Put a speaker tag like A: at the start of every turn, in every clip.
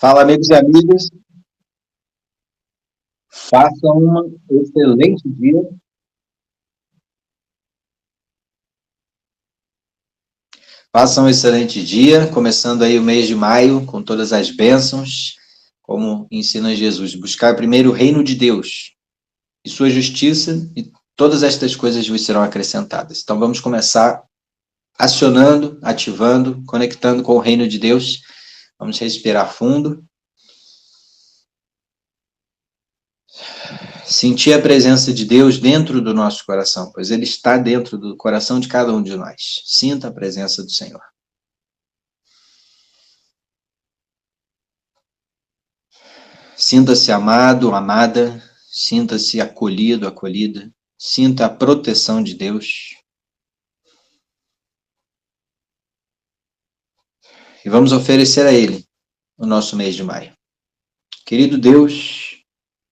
A: Fala, amigos e amigas. Façam um excelente dia. Façam um excelente dia, começando aí o mês de maio, com todas as bênçãos, como ensina Jesus. Buscar primeiro o reino de Deus e sua justiça, e todas estas coisas vos serão acrescentadas. Então vamos começar acionando, ativando, conectando com o reino de Deus. Vamos respirar fundo. Sentir a presença de Deus dentro do nosso coração, pois Ele está dentro do coração de cada um de nós. Sinta a presença do Senhor. Sinta-se amado, amada, sinta-se acolhido, acolhida, sinta a proteção de Deus. E vamos oferecer a Ele o nosso mês de maio. Querido Deus,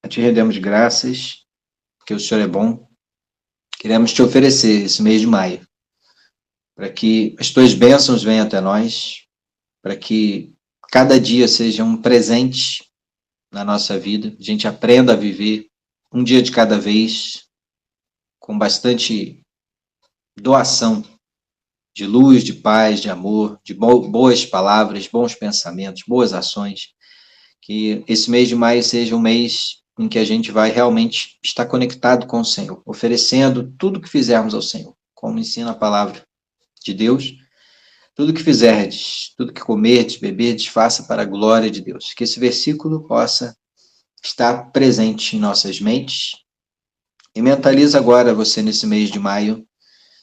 A: a Te rendemos graças, porque o Senhor é bom. Queremos Te oferecer esse mês de maio, para que as Tuas bênçãos venham até nós, para que cada dia seja um presente na nossa vida, a gente aprenda a viver um dia de cada vez, com bastante doação de luz, de paz, de amor, de boas palavras, bons pensamentos, boas ações. Que esse mês de maio seja um mês em que a gente vai realmente estar conectado com o Senhor, oferecendo tudo que fizermos ao Senhor, como ensina a palavra de Deus. Tudo que fizerdes, tudo que comerdes, beberdes, faça para a glória de Deus. Que esse versículo possa estar presente em nossas mentes. E mentaliza agora você nesse mês de maio,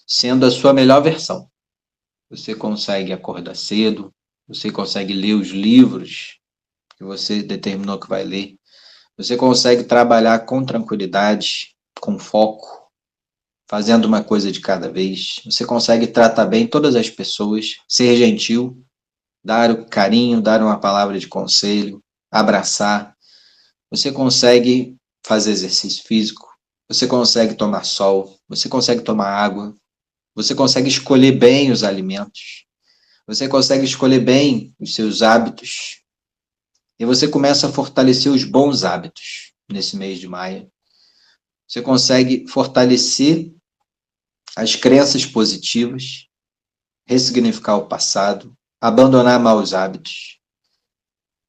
A: sendo a sua melhor versão. Você consegue acordar cedo, você consegue ler os livros que você determinou que vai ler, você consegue trabalhar com tranquilidade, com foco, fazendo uma coisa de cada vez, você consegue tratar bem todas as pessoas, ser gentil, dar o carinho, dar uma palavra de conselho, abraçar, você consegue fazer exercício físico, você consegue tomar sol, você consegue tomar água, você consegue escolher bem os alimentos, você consegue escolher bem os seus hábitos, e você começa a fortalecer os bons hábitos nesse mês de maio. Você consegue fortalecer as crenças positivas, ressignificar o passado, abandonar maus hábitos.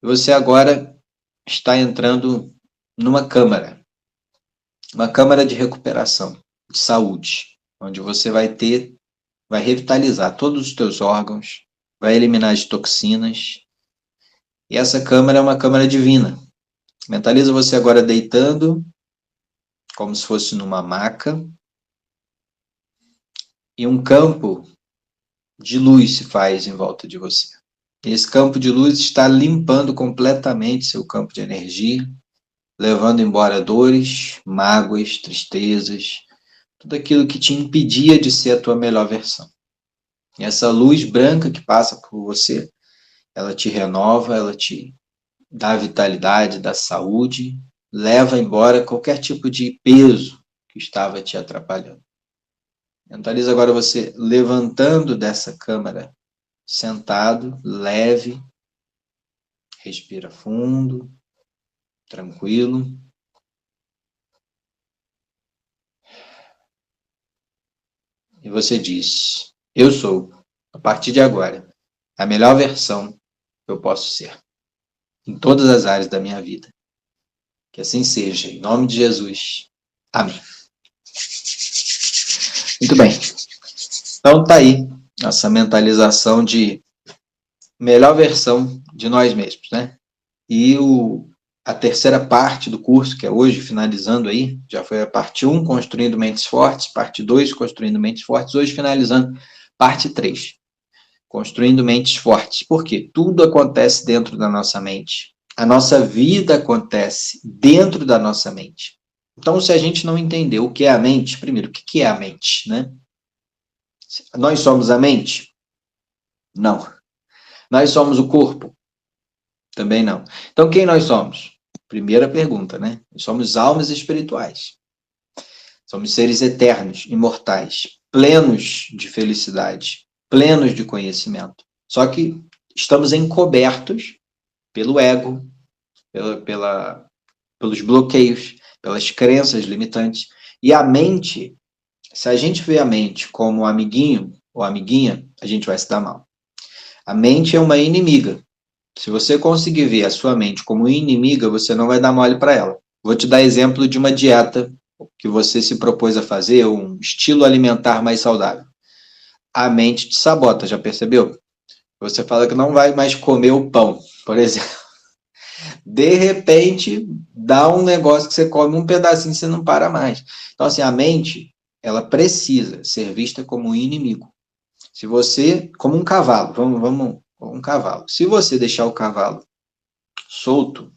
A: E você agora está entrando numa câmara de recuperação, de saúde, onde você vai revitalizar todos os teus órgãos, vai eliminar as toxinas. E essa câmara é uma câmara divina. Mentaliza você agora deitando, como se fosse numa maca, e um campo de luz se faz em volta de você. E esse campo de luz está limpando completamente seu campo de energia, levando embora dores, mágoas, tristezas, tudo aquilo que te impedia de ser a tua melhor versão. E essa luz branca que passa por você, ela te renova, ela te dá vitalidade, dá saúde, leva embora qualquer tipo de peso que estava te atrapalhando. Mentaliza agora você levantando dessa câmara, sentado, leve, respira fundo, tranquilo. E você diz: eu sou, a partir de agora, a melhor versão que eu posso ser, em todas as áreas da minha vida. Que assim seja, em nome de Jesus. Amém. Muito bem. Então tá aí essa mentalização de melhor versão de nós mesmos, né? E a terceira parte do curso, que é hoje, finalizando aí, já foi a parte 1, Construindo Mentes Fortes, parte 2, Construindo Mentes Fortes, hoje finalizando parte 3, Construindo Mentes Fortes. Por quê? Tudo acontece dentro da nossa mente. A nossa vida acontece dentro da nossa mente. Então, se a gente não entender o que é a mente, primeiro, o que é a mente, né? Nós somos a mente? Não. Nós somos o corpo? Também não. Então, quem nós somos? Primeira pergunta, né? Nós somos almas espirituais. Somos seres eternos, imortais, plenos de felicidade, plenos de conhecimento. Só que estamos encobertos pelo ego, pelos bloqueios, pelas crenças limitantes. E a mente, se a gente vê a mente como amiguinho ou amiguinha, a gente vai se dar mal. A mente é uma inimiga. Se você conseguir ver a sua mente como inimiga, você não vai dar mole para ela. Vou te dar exemplo de uma dieta que você se propôs a fazer, um estilo alimentar mais saudável. A mente te sabota, já percebeu? Você fala que não vai mais comer o pão, por exemplo. De repente, dá um negócio que você come um pedacinho e você não para mais. Então, assim, a mente, ela precisa ser vista como um inimigo. Se você, como um cavalo, um cavalo. Se você deixar o cavalo solto,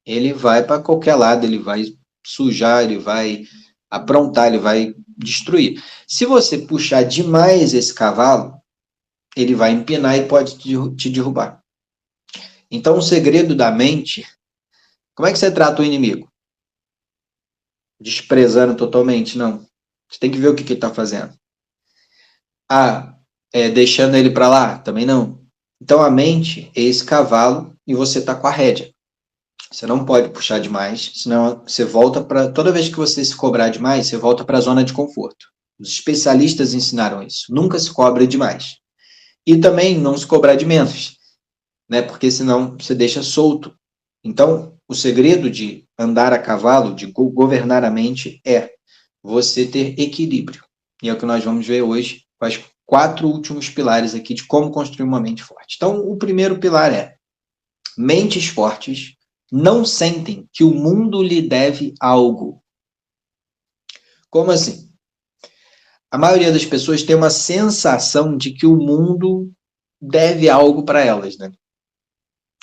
A: ele vai para qualquer lado, ele vai sujar, ele vai aprontar, ele vai destruir. Se você puxar demais esse cavalo, ele vai empinar e pode te derrubar. Então, o segredo da mente, como é que você trata o inimigo? Desprezando totalmente? Não. Você tem que ver o que ele está fazendo. Deixando ele para lá? Também não. Então, a mente é esse cavalo e você está com a rédea. Você não pode puxar demais, senão você volta para... Toda vez que você se cobrar demais, você volta para a zona de conforto. Os especialistas ensinaram isso. Nunca se cobra demais. E também não se cobrar de menos, né? Porque senão você deixa solto. Então, o segredo de andar a cavalo, de governar a mente, é você ter equilíbrio. E é o que nós vamos ver hoje, com os 4 últimos pilares aqui de como construir uma mente forte. Então, o primeiro pilar é: mentes fortes não sentem que o mundo lhe deve algo. Como assim? A maioria das pessoas tem uma sensação de que o mundo deve algo para elas, né?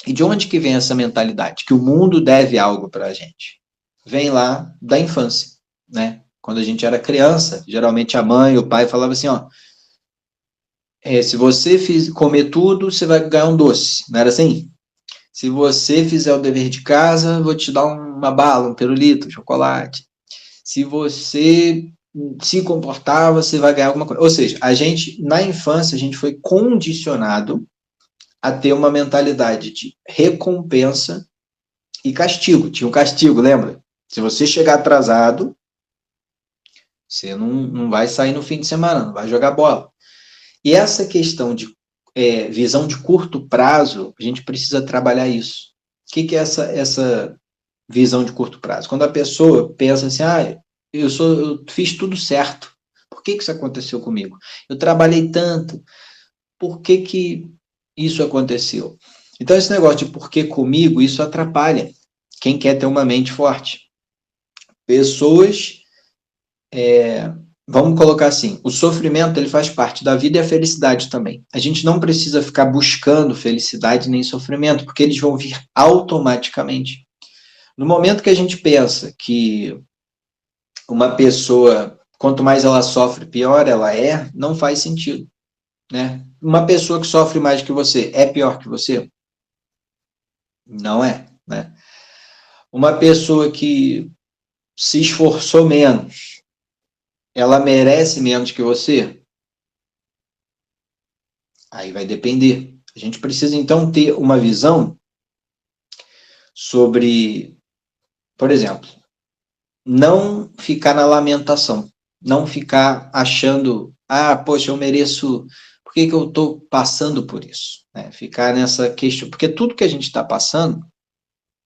A: E de onde que vem essa mentalidade? Que o mundo deve algo para a gente? Vem lá da infância, né? Quando a gente era criança, geralmente a mãe, o pai falava assim, ó, se você comer tudo, você vai ganhar um doce. Não era assim? Se você fizer o dever de casa, vou te dar uma bala, um pirulito, um chocolate. Se você se comportar, você vai ganhar alguma coisa. Ou seja, a gente, na infância, a gente foi condicionado a ter uma mentalidade de recompensa e castigo. Tinha um castigo, lembra? Se você chegar atrasado, você não vai sair no fim de semana, não vai jogar bola. E essa questão de visão de curto prazo, a gente precisa trabalhar isso. O que é essa visão de curto prazo? Quando a pessoa pensa assim, eu fiz tudo certo, por que isso aconteceu comigo? Eu trabalhei tanto, por que isso aconteceu? Então, esse negócio de por que comigo, isso atrapalha quem quer ter uma mente forte. Pessoas, vamos colocar assim, o sofrimento ele faz parte da vida e a felicidade também. A gente não precisa ficar buscando felicidade nem sofrimento, porque eles vão vir automaticamente. No momento que a gente pensa que uma pessoa, quanto mais ela sofre, pior ela é, não faz sentido, né? Uma pessoa que sofre mais que você é pior que você? Não é, né? Uma pessoa que se esforçou menos, ela merece menos que você? Aí vai depender. A gente precisa, então, ter uma visão sobre, por exemplo, não ficar na lamentação, não ficar achando, poxa, eu mereço, por que eu estou passando por isso? Ficar nessa questão, porque tudo que a gente está passando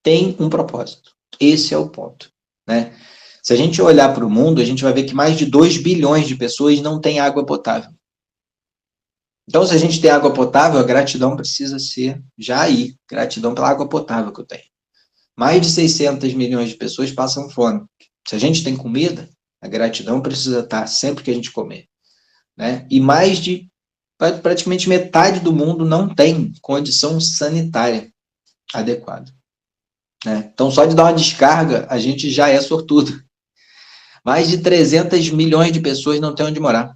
A: tem um propósito. Esse é o ponto, né? Se a gente olhar para o mundo, a gente vai ver que mais de 2 bilhões de pessoas não têm água potável. Então, se a gente tem água potável, a gratidão precisa ser já aí. Gratidão pela água potável que eu tenho. Mais de 600 milhões de pessoas passam fome. Se a gente tem comida, a gratidão precisa estar sempre que a gente comer, né? E praticamente metade do mundo não tem condição sanitária adequada, né? Então, só de dar uma descarga, a gente já é sortudo. Mais de 300 milhões de pessoas não têm onde morar.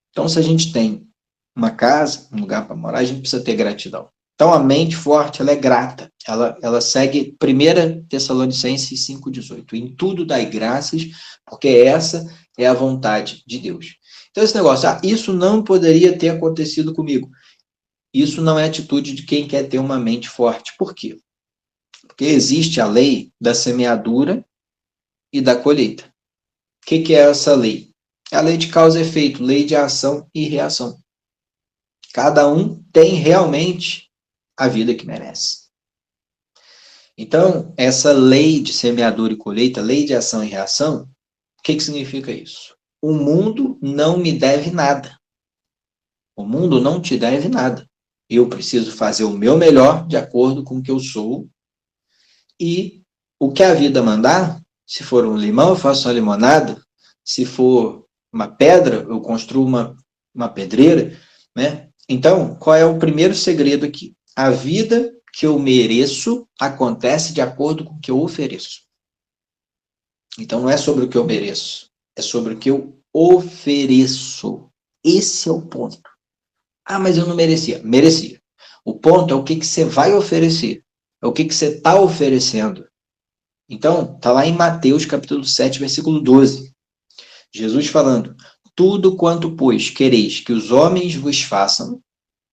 A: Então, se a gente tem uma casa, um lugar para morar, a gente precisa ter gratidão. Então, a mente forte, ela é grata. Ela segue 1 Tessalonicenses 5,18. Em tudo dai graças, porque essa é a vontade de Deus. Então, esse negócio, isso não poderia ter acontecido comigo. Isso não é atitude de quem quer ter uma mente forte. Por quê? Porque existe a lei da semeadura e da colheita. O que é essa lei? É a lei de causa e efeito, lei de ação e reação. Cada um tem realmente a vida que merece. Então, essa lei de semeadura e colheita, lei de ação e reação, o que significa isso? O mundo não me deve nada. O mundo não te deve nada. Eu preciso fazer o meu melhor de acordo com o que eu sou. E o que a vida mandar, se for um limão, eu faço uma limonada. Se for uma pedra, eu construo uma pedreira, né? Então, qual é o primeiro segredo aqui? A vida que eu mereço acontece de acordo com o que eu ofereço. Então, não é sobre o que eu mereço, é sobre o que eu ofereço. Esse é o ponto. Ah, mas eu não merecia. Merecia. O ponto é o que você vai oferecer. É o que você está oferecendo. Então, está lá em Mateus, capítulo 7, versículo 12. Jesus falando, tudo quanto, pois, quereis que os homens vos façam,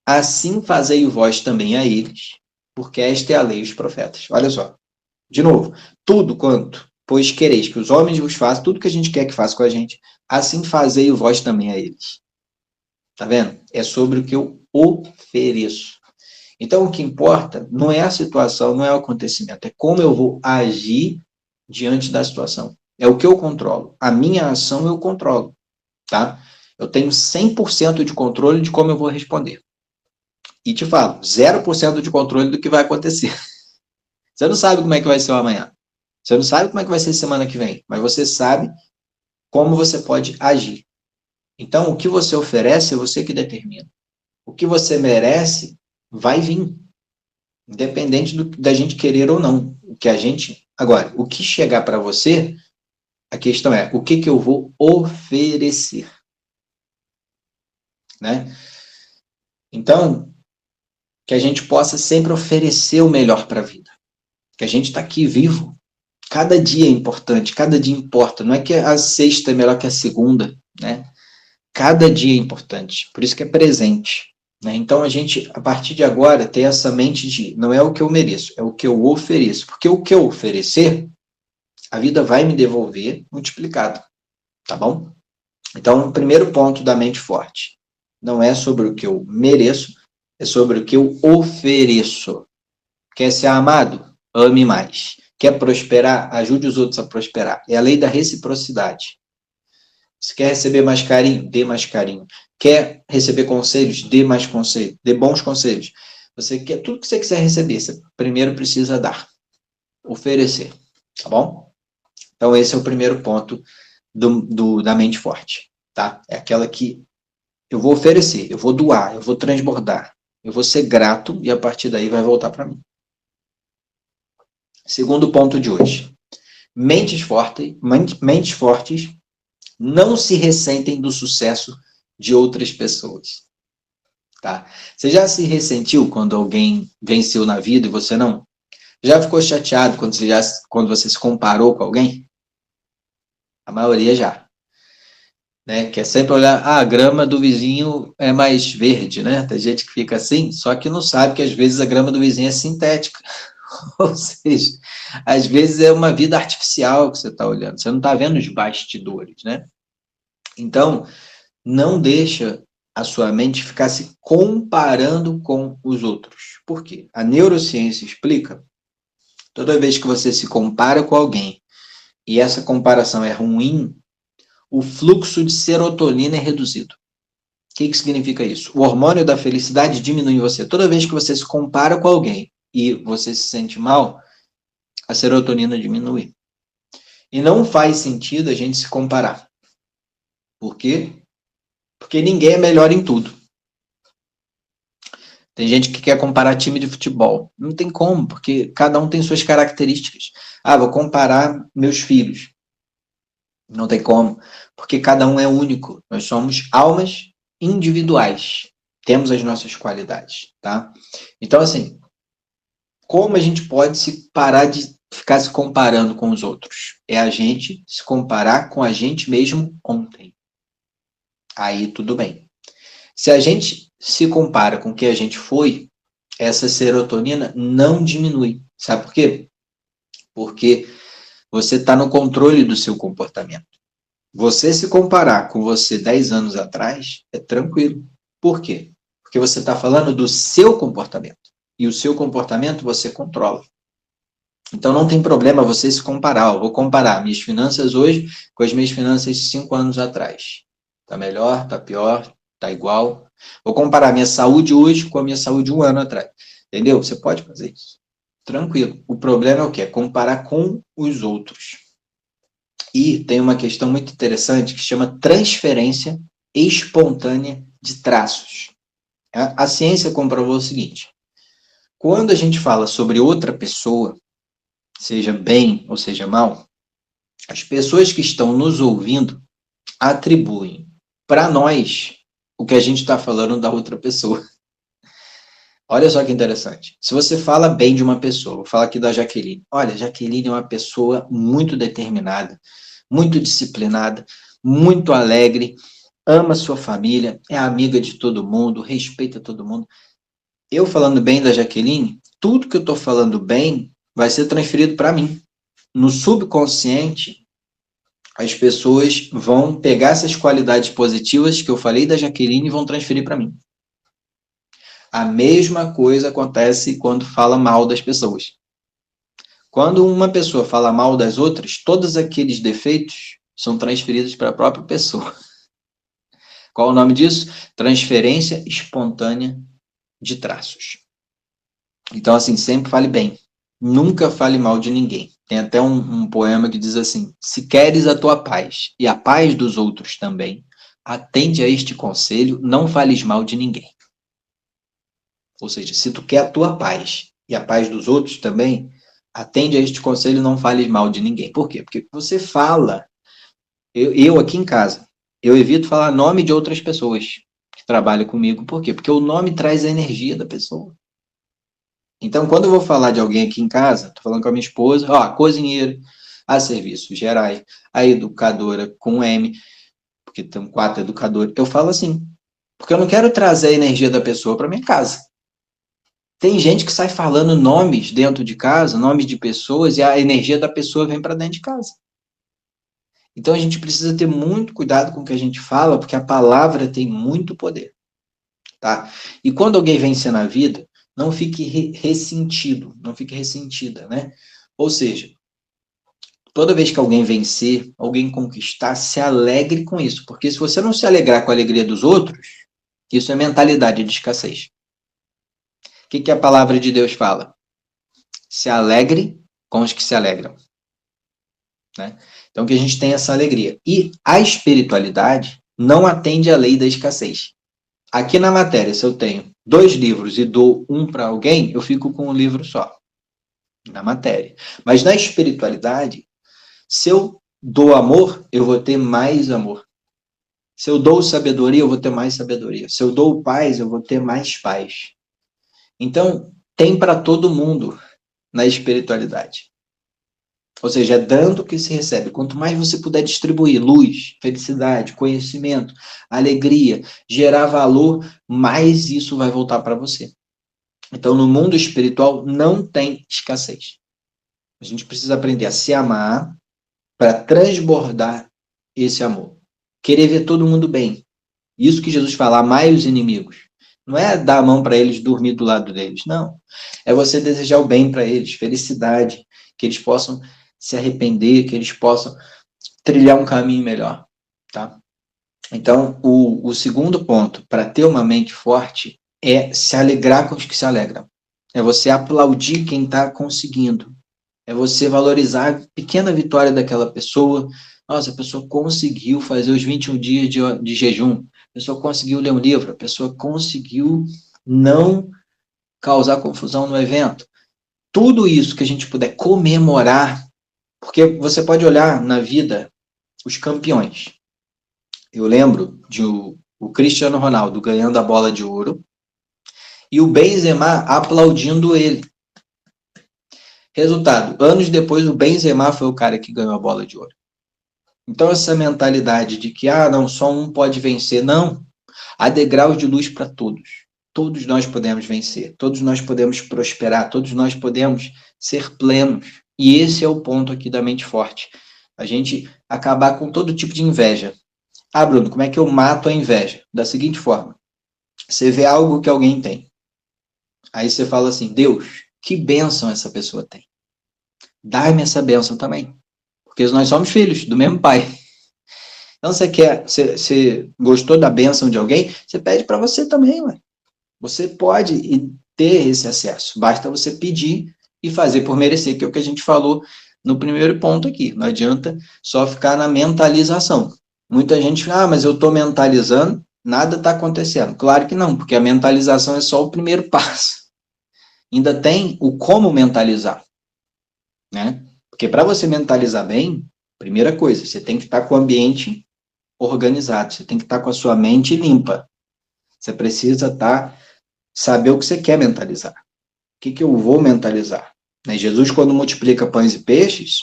A: assim fazei vós também a eles, porque esta é a lei e os profetas. Olha só, de novo, tudo quanto, pois, quereis que os homens vos façam, tudo que a gente quer que faça com a gente, assim fazei vós também a eles. Tá vendo? É sobre o que eu ofereço. Então, o que importa não é a situação, não é o acontecimento, é como eu vou agir diante da situação. É o que eu controlo. A minha ação eu controlo, tá? Eu tenho 100% de controle de como eu vou responder. E te falo, 0% de controle do que vai acontecer. Você não sabe como é que vai ser o amanhã. Você não sabe como é que vai ser semana que vem, mas você sabe como você pode agir. Então, o que você oferece é você que determina. O que você merece vai vir, independente da gente querer ou não. O que a gente, agora, o que chegar para você, a questão é, o que eu vou oferecer, né? Então, que a gente possa sempre oferecer o melhor para a vida. Que a gente está aqui vivo. Cada dia é importante, cada dia importa. Não é que a sexta é melhor que a segunda, né? Cada dia é importante. Por isso que é presente. Né? Então, a gente, a partir de agora, ter essa mente de não é o que eu mereço, é o que eu ofereço. Porque o que eu oferecer, a vida vai me devolver multiplicado. Tá bom? Então, o primeiro ponto da mente forte. Não é sobre o que eu mereço, é sobre o que eu ofereço. Quer ser amado? Ame mais. Quer prosperar? Ajude os outros a prosperar. É a lei da reciprocidade. Você quer receber mais carinho? Dê mais carinho. Quer receber conselhos? Dê mais conselhos. Dê bons conselhos. Você quer tudo que você quiser receber, você primeiro precisa dar. Oferecer. Tá bom? Então, esse é o primeiro ponto da mente forte. Tá? É aquela que eu vou oferecer, eu vou doar, eu vou transbordar. Eu vou ser grato e a partir daí vai voltar para mim. Segundo ponto de hoje. Mentes fortes não se ressentem do sucesso de outras pessoas. Tá? Você já se ressentiu quando alguém venceu na vida e você não? Já ficou chateado quando você se comparou com alguém? A maioria já. Né? Que é sempre olhar, a grama do vizinho é mais verde, né? Tem gente que fica assim, só que não sabe que às vezes a grama do vizinho é sintética. Ou seja, às vezes é uma vida artificial que você está olhando, você não está vendo os bastidores, né? Então, não deixa a sua mente ficar se comparando com os outros. Por quê? A neurociência explica, toda vez que você se compara com alguém e essa comparação é ruim, o fluxo de serotonina é reduzido. O que significa isso? O hormônio da felicidade diminui em você. Toda vez que você se compara com alguém e você se sente mal, a serotonina diminui. E não faz sentido a gente se comparar. Por quê? Porque ninguém é melhor em tudo. Tem gente que quer comparar time de futebol. Não tem como, porque cada um tem suas características. Ah, vou comparar meus filhos. Não tem como, porque cada um é único. Nós somos almas individuais. Temos as nossas qualidades, tá? Então, assim, como a gente pode se parar de ficar se comparando com os outros? É a gente se comparar com a gente mesmo ontem. Aí tudo bem. Se a gente se compara com o que a gente foi, essa serotonina não diminui. Sabe por quê? Porque você está no controle do seu comportamento. Você se comparar com você 10 anos atrás, é tranquilo. Por quê? Porque você está falando do seu comportamento. E o seu comportamento você controla. Então não tem problema você se comparar. Eu vou comparar minhas finanças hoje com as minhas finanças 5 anos atrás. Está melhor, está pior, está igual. Vou comparar minha saúde hoje com a minha saúde 1 ano atrás. Entendeu? Você pode fazer isso. Tranquilo. O problema é o quê? Comparar com os outros. E tem uma questão muito interessante que chama transferência espontânea de traços. A ciência comprovou o seguinte: quando a gente fala sobre outra pessoa, seja bem ou seja mal, as pessoas que estão nos ouvindo atribuem para nós o que a gente está falando da outra pessoa. Olha só que interessante. Se você fala bem de uma pessoa, vou falar aqui da Jaqueline. Olha, a Jaqueline é uma pessoa muito determinada, muito disciplinada, muito alegre, ama sua família, é amiga de todo mundo, respeita todo mundo. Eu falando bem da Jaqueline, tudo que eu estou falando bem vai ser transferido para mim. No subconsciente, as pessoas vão pegar essas qualidades positivas que eu falei da Jaqueline e vão transferir para mim. A mesma coisa acontece quando fala mal das pessoas. Quando uma pessoa fala mal das outras, todos aqueles defeitos são transferidos para a própria pessoa. Qual o nome disso? Transferência espontânea de traços. Então, assim, sempre fale bem. Nunca fale mal de ninguém. Tem até um poema que diz assim: se queres a tua paz e a paz dos outros também, atende a este conselho, não fales mal de ninguém. Ou seja, se tu quer a tua paz e a paz dos outros também, atende a este conselho e não fales mal de ninguém. Por quê? Porque você fala, eu aqui em casa, eu evito falar nome de outras pessoas que trabalham comigo. Por quê? Porque o nome traz a energia da pessoa. Então, quando eu vou falar de alguém aqui em casa, estou falando com a minha esposa, a cozinheira, a serviços gerais, a educadora com M, porque tem 4 educadores, eu falo assim, porque eu não quero trazer a energia da pessoa para minha casa. Tem gente que sai falando nomes dentro de casa, nomes de pessoas, e a energia da pessoa vem para dentro de casa. Então a gente precisa ter muito cuidado com o que a gente fala, porque a palavra tem muito poder. Tá? E quando alguém vencer na vida, não fique ressentido, não fique ressentida, né? Ou seja, toda vez que alguém vencer, alguém conquistar, se alegre com isso. Porque se você não se alegrar com a alegria dos outros, isso é mentalidade de escassez. O que a palavra de Deus fala? Se alegre com os que se alegram. Né? Então, que a gente tenha essa alegria. E a espiritualidade não atende à lei da escassez. Aqui na matéria, se eu tenho 2 livros e dou um para alguém, eu fico com um livro só. Na matéria. Mas na espiritualidade, se eu dou amor, eu vou ter mais amor. Se eu dou sabedoria, eu vou ter mais sabedoria. Se eu dou paz, eu vou ter mais paz. Então, tem para todo mundo na espiritualidade. Ou seja, é dando que se recebe. Quanto mais você puder distribuir luz, felicidade, conhecimento, alegria, gerar valor, mais isso vai voltar para você. Então, no mundo espiritual, não tem escassez. A gente precisa aprender a se amar para transbordar esse amor. Querer ver todo mundo bem. Isso que Jesus fala, amai os inimigos. Não é dar a mão para eles, dormir do lado deles. Não. É você desejar o bem para eles, felicidade, que eles possam se arrepender, que eles possam trilhar um caminho melhor. Tá? Então, o segundo ponto, para ter uma mente forte, é se alegrar com os que se alegram. É você aplaudir quem está conseguindo. É você valorizar a pequena vitória daquela pessoa. Nossa, a pessoa conseguiu fazer os 21 dias de jejum. A pessoa conseguiu ler um livro. A pessoa conseguiu não causar confusão no evento. Tudo isso que a gente puder comemorar, porque você pode olhar na vida os campeões. Eu lembro de o Cristiano Ronaldo ganhando a bola de ouro e o Benzema aplaudindo ele. Resultado, anos depois o Benzema foi o cara que ganhou a bola de ouro. Então essa mentalidade de que, não, só um pode vencer, não. Há degraus de luz para todos. Todos nós podemos vencer, todos nós podemos prosperar, todos nós podemos ser plenos. E esse é o ponto aqui da mente forte. A gente acabar com todo tipo de inveja. Ah, Bruno, como é que eu mato a inveja? Da seguinte forma: você vê algo que alguém tem. Aí você fala assim: Deus, que bênção essa pessoa tem. Dá-me essa bênção também. Porque nós somos filhos do mesmo pai. Então você gostou da bênção de alguém, você pede para você também, ué. Você pode ter esse acesso. Basta você pedir e fazer por merecer, que é o que a gente falou no primeiro ponto aqui. Não adianta só ficar na mentalização. Muita gente fala, mas eu estou mentalizando, nada está acontecendo. Claro que não, porque a mentalização é só o primeiro passo. Ainda tem o como mentalizar, né? Porque para você mentalizar bem, primeira coisa, você tem que estar com o ambiente organizado, você tem que estar com a sua mente limpa. Você precisa saber o que você quer mentalizar. O que eu vou mentalizar? Né? Jesus, quando multiplica pães e peixes,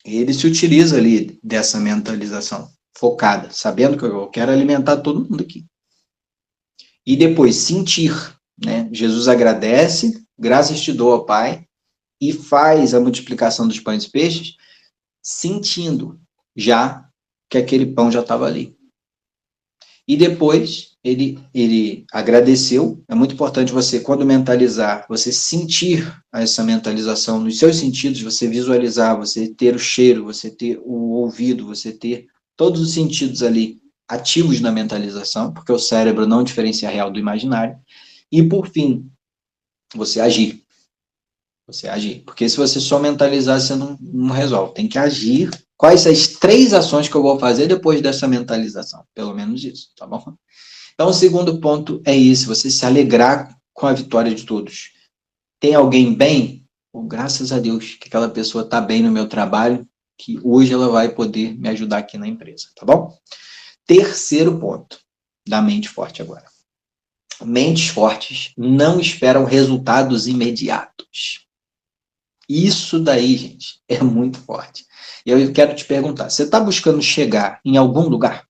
A: ele se utiliza ali dessa mentalização focada, sabendo que eu quero alimentar todo mundo aqui. E depois, sentir. Né? Jesus agradece, graças te dou, ó Pai, e faz a multiplicação dos pães e peixes, sentindo já que aquele pão já estava ali. E depois ele agradeceu. É muito importante você, quando mentalizar, você sentir essa mentalização nos seus sentidos, você visualizar, você ter o cheiro, você ter o ouvido, você ter todos os sentidos ali ativos na mentalização, porque o cérebro não diferencia real do imaginário. E, por fim, você agir. Você agir. Porque se você só mentalizar, você não resolve. Tem que agir. Quais são as 3 ações que eu vou fazer depois dessa mentalização? Pelo menos isso, tá bom? Então, o segundo ponto é esse, você se alegrar com a vitória de todos. Tem alguém bem? Oh, graças a Deus que aquela pessoa está bem no meu trabalho, que hoje ela vai poder me ajudar aqui na empresa, tá bom? Terceiro ponto da mente forte agora. Mentes fortes não esperam resultados imediatos. Isso daí, gente, é muito forte. E eu quero te perguntar, você está buscando chegar em algum lugar?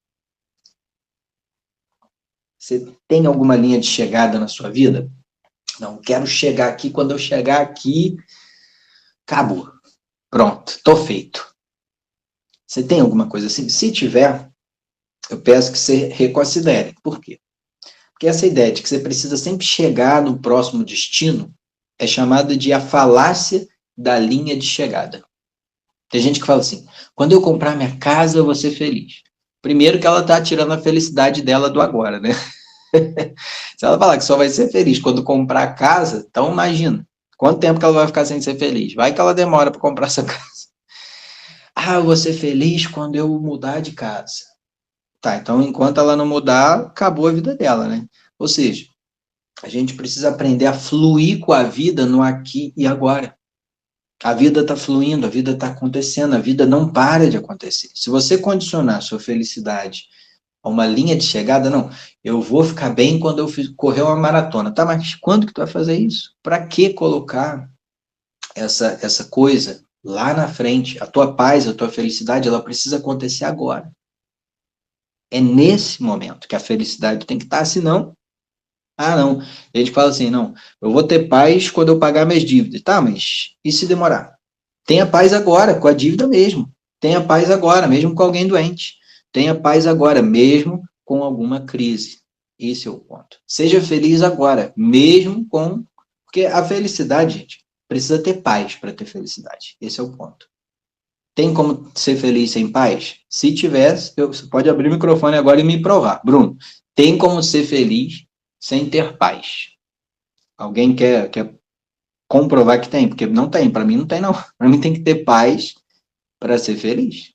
A: Você tem alguma linha de chegada na sua vida? Não, quero chegar aqui, quando eu chegar aqui, acabou. Pronto, tô feito. Você tem alguma coisa assim? Se tiver, eu peço que você reconsidere. Por quê? Porque essa ideia de que você precisa sempre chegar no próximo destino é chamada de a falácia da linha de chegada. Tem gente que fala assim, quando eu comprar minha casa, eu vou ser feliz. Primeiro que ela está tirando a felicidade dela do agora, né? Se ela falar que só vai ser feliz quando comprar a casa, então imagina, quanto tempo que ela vai ficar sem ser feliz? Vai que ela demora para comprar essa casa. Ah, eu vou ser feliz quando eu mudar de casa. Tá, então enquanto ela não mudar, acabou a vida dela, né? Ou seja, a gente precisa aprender a fluir com a vida no aqui e agora. A vida está fluindo, a vida está acontecendo, a vida não para de acontecer. Se você condicionar a sua felicidade a uma linha de chegada, não, eu vou ficar bem quando eu correr uma maratona. Tá, mas quando que tu vai fazer isso? Para que colocar essa coisa lá na frente? A tua paz, a tua felicidade, ela precisa acontecer agora. É nesse momento que a felicidade tem que estar, senão, não. A gente fala assim, não, eu vou ter paz quando eu pagar minhas dívidas. Tá, mas e se demorar? Tenha paz agora, com a dívida mesmo. Tenha paz agora, mesmo com alguém doente. Tenha paz agora, mesmo com alguma crise. Esse é o ponto. Seja feliz agora, mesmo com... Porque a felicidade, gente, precisa ter paz para ter felicidade. Esse é o ponto. Tem como ser feliz sem paz? Se tivesse, você pode abrir o microfone agora e me provar. Bruno, tem como ser feliz sem ter paz? Alguém quer comprovar que tem? Porque não tem, para mim não tem não. Para mim tem que ter paz para ser feliz.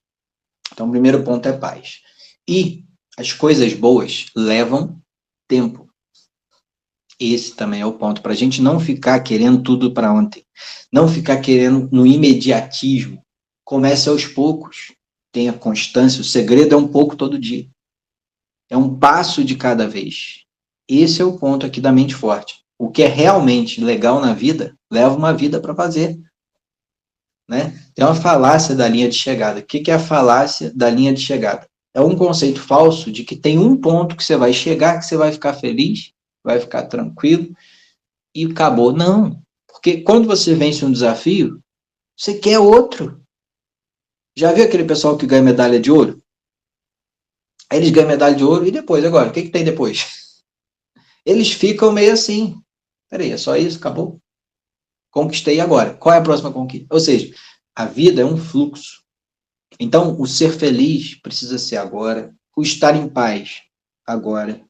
A: Então, o primeiro ponto é paz. E as coisas boas levam tempo. Esse também é o ponto, para a gente não ficar querendo tudo para ontem. Não ficar querendo no imediatismo. Comece aos poucos. Tenha constância. O segredo é um pouco todo dia. É um passo de cada vez. Esse é o ponto aqui da mente forte. O que é realmente legal na vida, leva uma vida para fazer. Né? Tem uma falácia da linha de chegada. O que é a falácia da linha de chegada? é um conceito falso de que tem um ponto que você vai chegar, que você vai ficar feliz, vai ficar tranquilo, e acabou. Não. Porque quando você vence um desafio, você quer outro. Já viu aquele pessoal que ganha medalha de ouro? Aí eles ganham medalha de ouro e depois, agora, o que tem depois? Eles ficam meio assim. Peraí, é só isso? Acabou? Conquistei agora. Qual é a próxima conquista? Ou seja, a vida é um fluxo. Então, o ser feliz precisa ser agora. O estar em paz agora.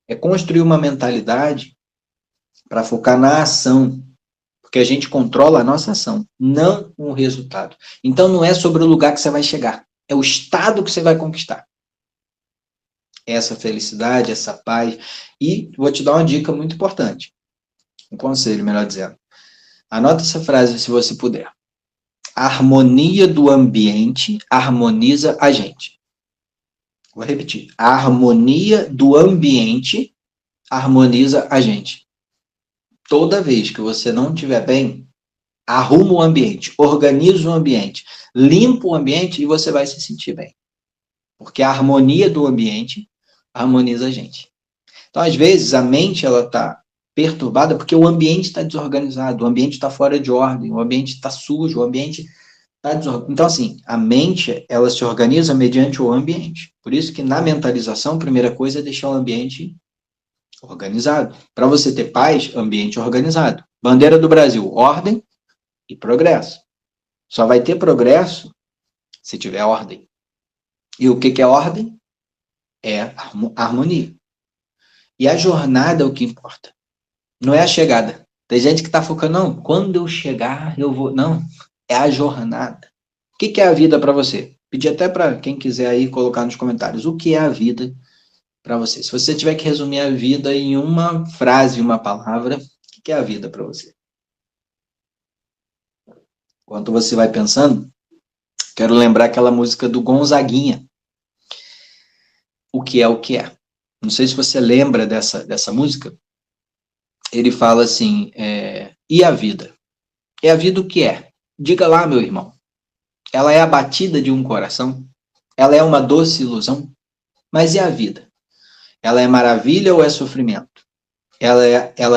A: É construir uma mentalidade para focar na ação. Porque a gente controla a nossa ação, não o resultado. Então, não é sobre o lugar que você vai chegar. É o estado que você vai conquistar. Essa felicidade, essa paz. E vou te dar uma dica muito importante. Um conselho, melhor dizendo. Anota essa frase se você puder. A harmonia do ambiente harmoniza a gente. Vou repetir. A harmonia do ambiente harmoniza a gente. Toda vez que você não estiver bem, arruma o ambiente, organiza o ambiente, limpa o ambiente e você vai se sentir bem. Porque a harmonia do ambiente harmoniza a gente. Então, às vezes, a mente ela está perturbada porque o ambiente está desorganizado, o ambiente está fora de ordem, o ambiente está sujo, o ambiente está desorganizado. Então, assim, a mente ela se organiza mediante o ambiente. Por isso que na mentalização, a primeira coisa é deixar o ambiente organizado. Para você ter paz, ambiente organizado. Bandeira do Brasil, ordem e progresso. Só vai ter progresso se tiver ordem. E o que é ordem? É harmonia. E a jornada é o que importa. Não é a chegada. Tem gente que está focando, não, quando eu chegar, eu vou. Não, é a jornada. O que é a vida para você? Pedir até para quem quiser aí colocar nos comentários. O que é a vida para você? Se você tiver que resumir a vida em uma frase, uma palavra, o que é a vida para você? Enquanto você vai pensando, quero lembrar aquela música do Gonzaguinha. O que é o que é? Não sei se você lembra dessa música. Ele fala assim, e a vida? E a vida o que é? Diga lá, meu irmão. Ela é a batida de um coração? Ela é uma doce ilusão? Mas e a vida? Ela é maravilha ou é sofrimento? Ela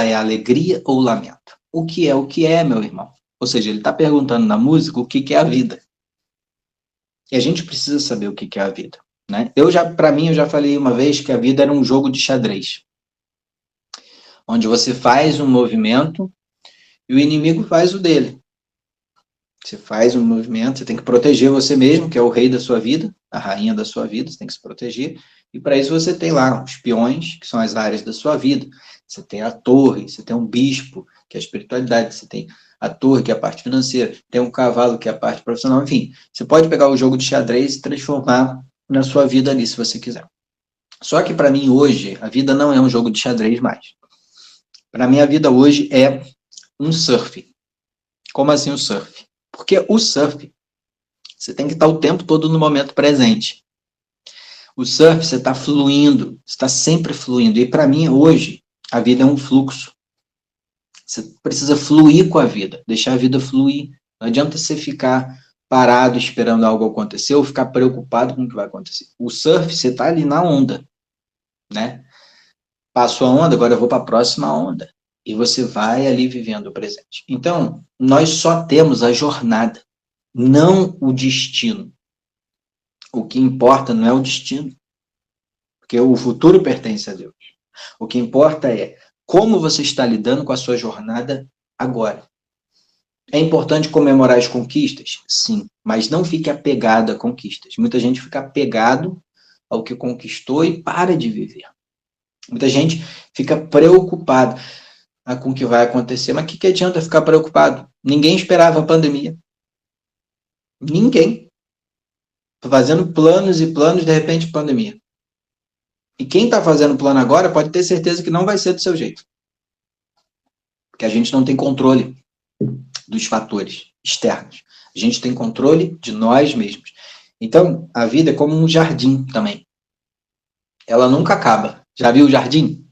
A: é alegria ou lamento? O que é, meu irmão? Ou seja, ele está perguntando na música o que é a vida. E a gente precisa saber o que é a vida. Né? Para mim, eu já falei uma vez que a vida era um jogo de xadrez. Onde você faz um movimento e o inimigo faz o dele. Você faz um movimento, você tem que proteger você mesmo, que é o rei da sua vida, a rainha da sua vida, você tem que se proteger. E para isso você tem lá os peões, que são as áreas da sua vida. Você tem a torre, você tem um bispo, que é a espiritualidade, você tem a torre, que é a parte financeira, tem um cavalo, que é a parte profissional, enfim. Você pode pegar o jogo de xadrez e transformar na sua vida ali, se você quiser. Só que para mim hoje, a vida não é um jogo de xadrez mais. Para mim a vida hoje é um surf. Como assim um surf? Porque o surf, você tem que estar o tempo todo no momento presente. O surf, você está fluindo, você está sempre fluindo. E para mim, hoje, a vida é um fluxo. Você precisa fluir com a vida, deixar a vida fluir. Não adianta você ficar parado esperando algo acontecer ou ficar preocupado com o que vai acontecer. O surf, você está ali na onda, né? Passou a onda, agora eu vou para a próxima onda. E você vai ali vivendo o presente. Então, nós só temos a jornada, não o destino. O que importa não é o destino, porque o futuro pertence a Deus. O que importa é como você está lidando com a sua jornada agora. É importante comemorar as conquistas? Sim, mas não fique apegado a conquistas. Muita gente fica apegado ao que conquistou e para de viver. Muita gente fica preocupado com o que vai acontecer. Mas o que adianta ficar preocupado? Ninguém esperava a pandemia. Ninguém. Fazendo planos e planos, de repente, pandemia. E quem está fazendo plano agora pode ter certeza que não vai ser do seu jeito. Porque a gente não tem controle dos fatores externos. A gente tem controle de nós mesmos. Então, a vida é como um jardim também. Ela nunca acaba. Já viu o jardim?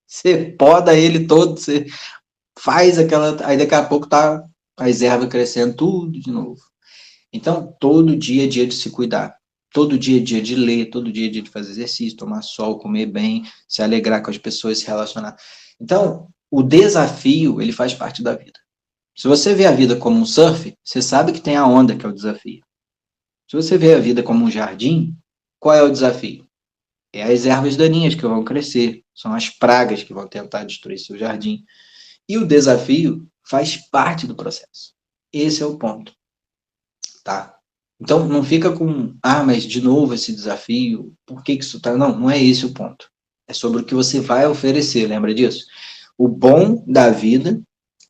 A: Você poda ele todo, você faz aquela... Aí daqui a pouco tá as ervas crescendo tudo de novo. Então, todo dia é dia de se cuidar. todo dia é dia de ler, todo dia é dia de fazer exercício, tomar sol, comer bem, se alegrar com as pessoas, se relacionar. Então, o desafio, ele faz parte da vida. Se você vê a vida como um surf, você sabe que tem a onda, que é o desafio. Se você vê a vida como um jardim, qual é o desafio? É as ervas daninhas que vão crescer, são as pragas que vão tentar destruir seu jardim. E o desafio faz parte do processo. Esse é o ponto, tá? Então, não fica com, mas de novo esse desafio, por que isso tá? Não, não é esse o ponto. É sobre o que você vai oferecer, lembra disso? O bom da vida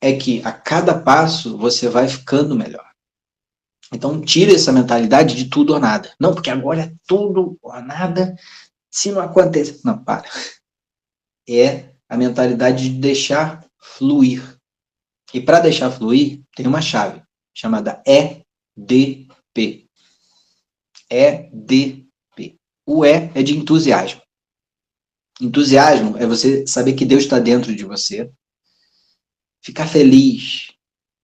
A: é que a cada passo você vai ficando melhor. Então, tira essa mentalidade de tudo ou nada. Não, porque agora é tudo ou nada, se não acontecer. Não, para. É a mentalidade de deixar fluir. E para deixar fluir, tem uma chave chamada EDP. EDP. O E é de entusiasmo. Entusiasmo é você saber que Deus está dentro de você, ficar feliz,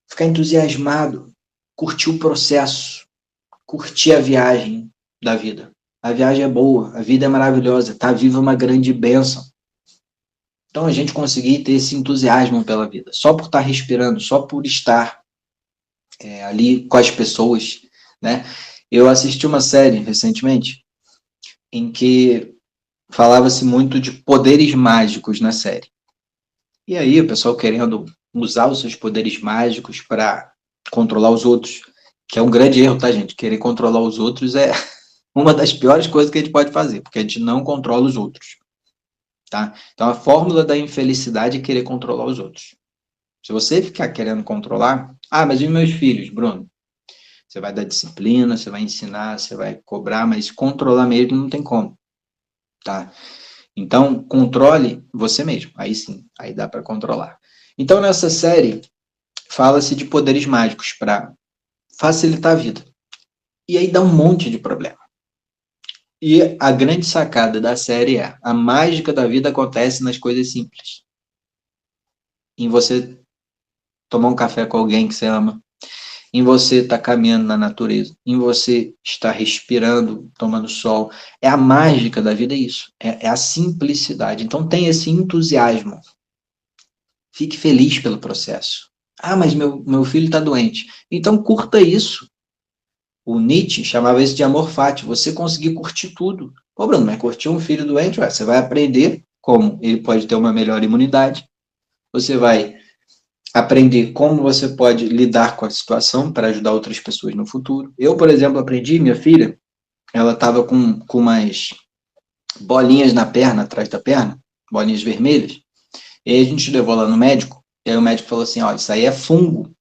A: ficar entusiasmado, curtir o processo, curtir a viagem da vida. A viagem é boa, a vida é maravilhosa, tá viva uma grande bênção. Então a gente conseguir ter esse entusiasmo pela vida, só por estar respirando, só por estar ali com as pessoas, né? Eu assisti uma série recentemente em que falava-se muito de poderes mágicos na série. E aí o pessoal querendo usar os seus poderes mágicos para controlar os outros, que é um grande erro, tá, gente? Querer controlar os outros é uma das piores coisas que a gente pode fazer, porque a gente não controla os outros, tá? Então a fórmula da infelicidade é querer controlar os outros. Se você ficar querendo controlar, mas e meus filhos, Bruno? Você vai dar disciplina, você vai ensinar, você vai cobrar, mas controlar mesmo não tem como, tá? Então, controle você mesmo. Aí sim, aí dá para controlar. Então, nessa série, fala-se de poderes mágicos para facilitar a vida. E aí dá um monte de problema. E a grande sacada da série é: a mágica da vida acontece nas coisas simples. Em você tomar um café com alguém que você ama, em você estar caminhando na natureza, em você estar respirando, tomando sol. É a mágica da vida, é isso. É a simplicidade. Então tem esse entusiasmo. Fique feliz pelo processo. Mas meu filho está doente. Então curta isso. O Nietzsche chamava isso de amor fati. Você conseguir curtir tudo. Pô, Bruno, mas curtir um filho doente, você vai aprender como ele pode ter uma melhor imunidade. Você vai aprender como você pode lidar com a situação para ajudar outras pessoas no futuro. Eu, por exemplo, aprendi, minha filha, ela estava com umas bolinhas na perna, atrás da perna, bolinhas vermelhas, e aí a gente levou lá no médico, e aí o médico falou assim, isso aí é fungo,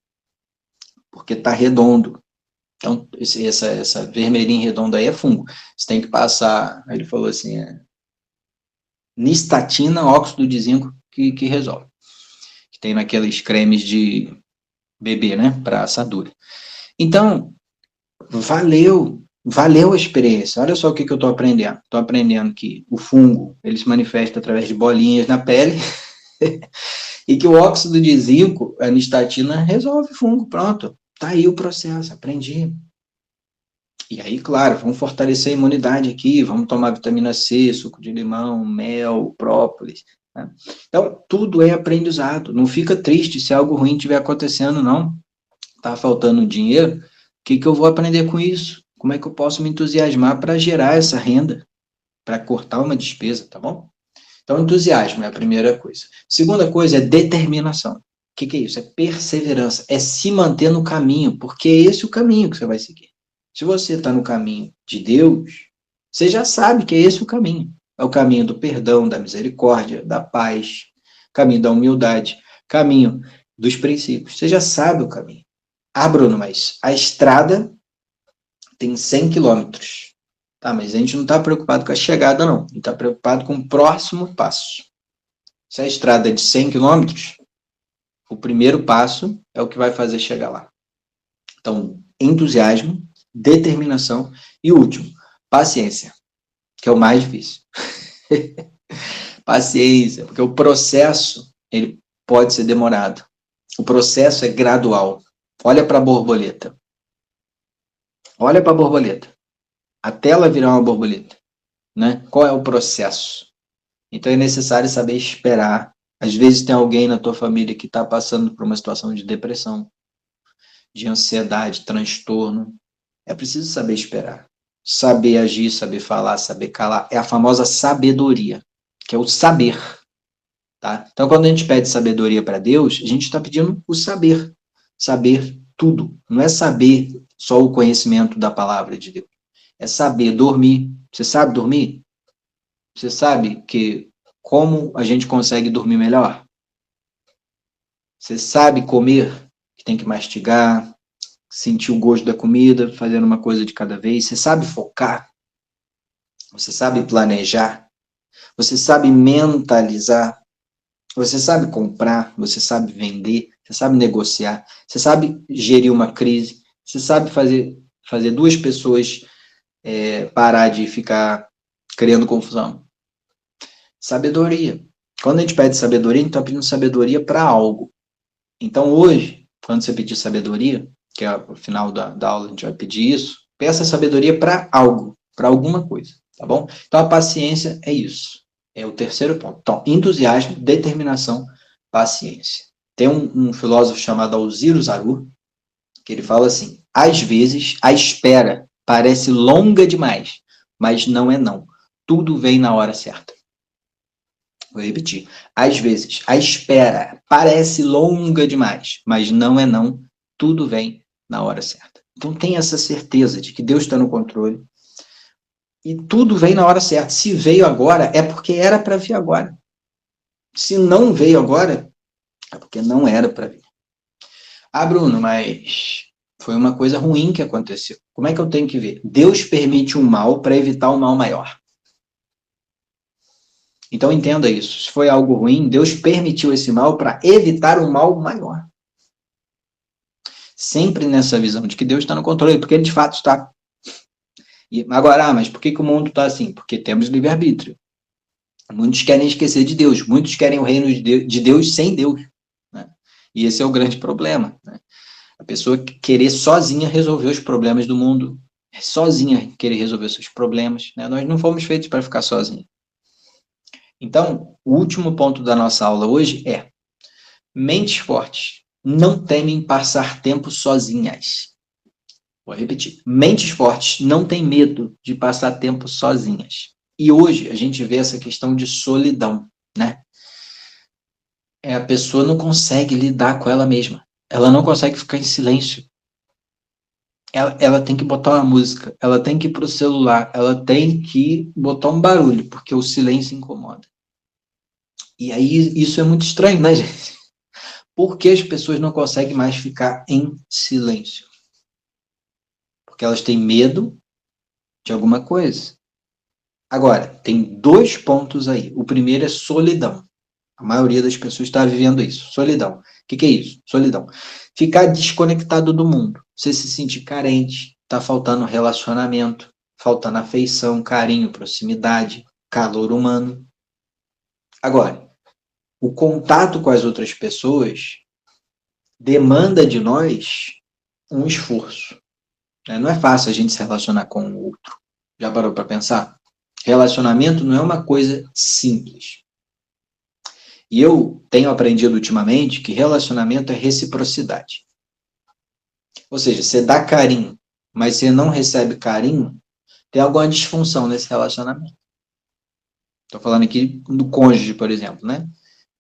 A: porque está redondo. Então, essa vermelhinha redonda aí é fungo. Você tem que passar, aí ele falou assim, nistatina, óxido de zinco, que resolve. Que tem naqueles cremes de bebê, né, para assadura. Então, valeu a experiência. Olha só o que eu estou aprendendo. Estou aprendendo que o fungo, ele se manifesta através de bolinhas na pele e que o óxido de zinco, a nistatina, resolve fungo. Pronto. Tá aí o processo. Aprendi. E aí, claro, vamos fortalecer a imunidade aqui, vamos tomar vitamina C, suco de limão, mel, própolis. Né? Então, tudo é aprendizado. Não fica triste se algo ruim estiver acontecendo, não. Tá faltando dinheiro, o que eu vou aprender com isso? Como é que eu posso me entusiasmar para gerar essa renda, para cortar uma despesa, tá bom? Então, entusiasmo é a primeira coisa. Segunda coisa é determinação. O que é isso? É perseverança, é se manter no caminho, porque é esse o caminho que você vai seguir. Se você está no caminho de Deus, você já sabe que é esse o caminho. É o caminho do perdão, da misericórdia, da paz, caminho da humildade, caminho dos princípios. Você já sabe o caminho. Bruno, mas a estrada tem 100 quilômetros. Tá, mas a gente não está preocupado com a chegada, não. A gente está preocupado com o próximo passo. Se a estrada é de 100 quilômetros, o primeiro passo é o que vai fazer chegar lá. Então, entusiasmo, determinação e o último, paciência, que é o mais difícil. Paciência, porque o processo ele pode ser demorado. O processo é gradual. Olha para a borboleta. Olha para a borboleta. até ela virar uma borboleta, né? Qual é o processo? Então é necessário saber esperar. Às vezes tem alguém na tua família que está passando por uma situação de depressão, de ansiedade, transtorno. É preciso saber esperar. Saber agir, saber falar, saber calar. É a famosa sabedoria, que é o saber. Tá? Então, quando a gente pede sabedoria para Deus, a gente está pedindo o saber. Saber tudo. Não é saber só o conhecimento da palavra de Deus. É saber dormir. Você sabe dormir? Você sabe que como a gente consegue dormir melhor? Você sabe comer, que tem que mastigar, sentir o gosto da comida, fazendo uma coisa de cada vez. Você sabe focar? Você sabe planejar? Você sabe mentalizar? Você sabe comprar? Você sabe vender? Você sabe negociar? Você sabe gerir uma crise? Você sabe fazer duas pessoas parar de ficar criando confusão? Sabedoria. Quando a gente pede sabedoria, a gente está pedindo sabedoria para algo. Então, hoje, quando você pedir sabedoria, que é o final da aula, a gente vai pedir isso, peça sabedoria para algo, para alguma coisa, tá bom? Então, a paciência é isso. É o terceiro ponto. Então, entusiasmo, determinação, paciência. Tem um filósofo chamado Alziro Zaru, que ele fala assim, às vezes, a espera parece longa demais, mas não é não. Tudo vem na hora certa. Vou repetir. Às vezes, a espera parece longa demais, mas não é não. Tudo vem na hora certa. Então, tenha essa certeza de que Deus está no controle. E tudo vem na hora certa. Se veio agora, é porque era para vir agora. Se não veio agora, é porque não era para vir. Ah, Bruno, mas foi uma coisa ruim que aconteceu. Como é que eu tenho que ver? Deus permite um mal para evitar um mal maior. Então entenda isso. Se foi algo ruim, Deus permitiu esse mal para evitar um mal maior. Sempre nessa visão de que Deus está no controle, porque ele de fato está. E agora, mas por que o mundo está assim? Porque temos livre-arbítrio. Muitos querem esquecer de Deus, muitos querem o reino de Deus sem Deus. Né? E esse é o grande problema. Né? A pessoa querer sozinha resolver os problemas do mundo, sozinha querer resolver seus problemas. Né? Nós não fomos feitos para ficar sozinhos. Então, o último ponto da nossa aula hoje é: mentes fortes não temem passar tempo sozinhas. Vou repetir. Mentes fortes não têm medo de passar tempo sozinhas. E hoje a gente vê essa questão de solidão, né? A pessoa não consegue lidar com ela mesma. Ela não consegue ficar em silêncio. Ela tem que botar uma música, ela tem que ir para o celular, ela tem que botar um barulho, porque o silêncio incomoda. E aí isso é muito estranho, né, gente? Por que as pessoas não conseguem mais ficar em silêncio? Porque elas têm medo de alguma coisa. Agora, tem dois pontos aí. O primeiro é solidão. A maioria das pessoas está vivendo isso. Solidão. O que é isso? Solidão. Ficar desconectado do mundo. Você se sentir carente, está faltando relacionamento, faltando afeição, carinho, proximidade, calor humano. Agora, o contato com as outras pessoas demanda de nós um esforço. Não é fácil a gente se relacionar com o outro. Já parou para pensar? Relacionamento não é uma coisa simples. E eu tenho aprendido ultimamente que relacionamento é reciprocidade. Ou seja, você dá carinho, mas você não recebe carinho, tem alguma disfunção nesse relacionamento. Estou falando aqui do cônjuge, por exemplo, né?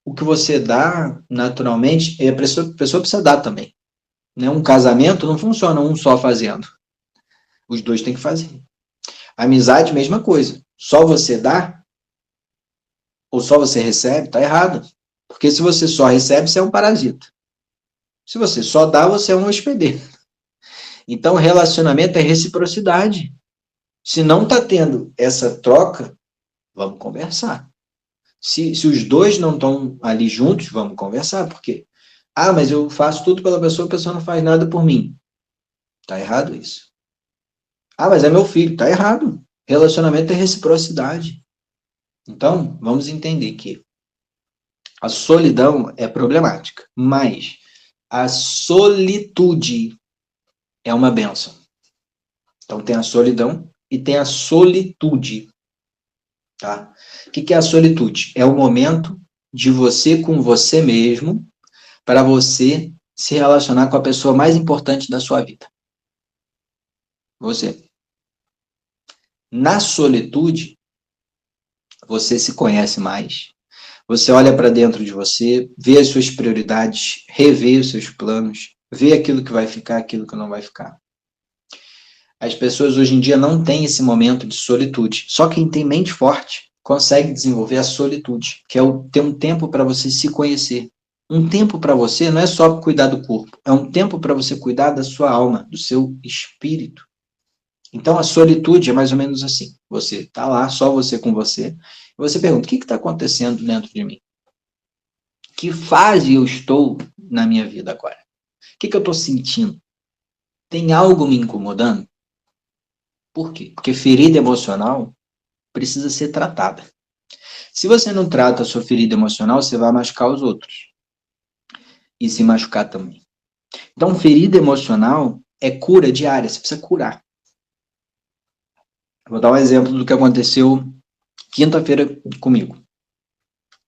A: O que você dá, naturalmente, a pessoa precisa dar também. Né? Um casamento não funciona um só fazendo. Os dois têm que fazer. Amizade, mesma coisa. Só você dá, ou só você recebe, está errado. Porque se você só recebe, você é um parasita. Se você só dá, você é um hospedeiro. Então, relacionamento é reciprocidade. Se não está tendo essa troca, vamos conversar. Se os dois não estão ali juntos, vamos conversar. Por quê? Ah, mas eu faço tudo pela pessoa, a pessoa não faz nada por mim. Está errado isso. Ah, mas é meu filho. Está errado. Relacionamento é reciprocidade. Então, vamos entender que a solidão é problemática, mas a solitude é uma bênção. Então, tem a solidão e tem a solitude, tá? O que é a solitude? É o momento de você com você mesmo, para você se relacionar com a pessoa mais importante da sua vida. Você. Na solitude, você se conhece mais, você olha para dentro de você, vê as suas prioridades, revê os seus planos, vê aquilo que vai ficar, aquilo que não vai ficar. As pessoas hoje em dia não têm esse momento de solitude. Só quem tem mente forte consegue desenvolver a solitude, que é ter um tempo para você se conhecer. Um tempo para você não é só cuidar do corpo, é um tempo para você cuidar da sua alma, do seu espírito. Então a solitude é mais ou menos assim. Você está lá, só você com você, e você pergunta: o que está acontecendo dentro de mim? Que fase eu estou na minha vida agora? O que eu estou sentindo? Tem algo me incomodando? Por quê? Porque ferida emocional precisa ser tratada. Se você não trata a sua ferida emocional, você vai machucar os outros. E se machucar também. Então, ferida emocional é cura diária, você precisa curar. Vou dar um exemplo do que aconteceu quinta-feira comigo.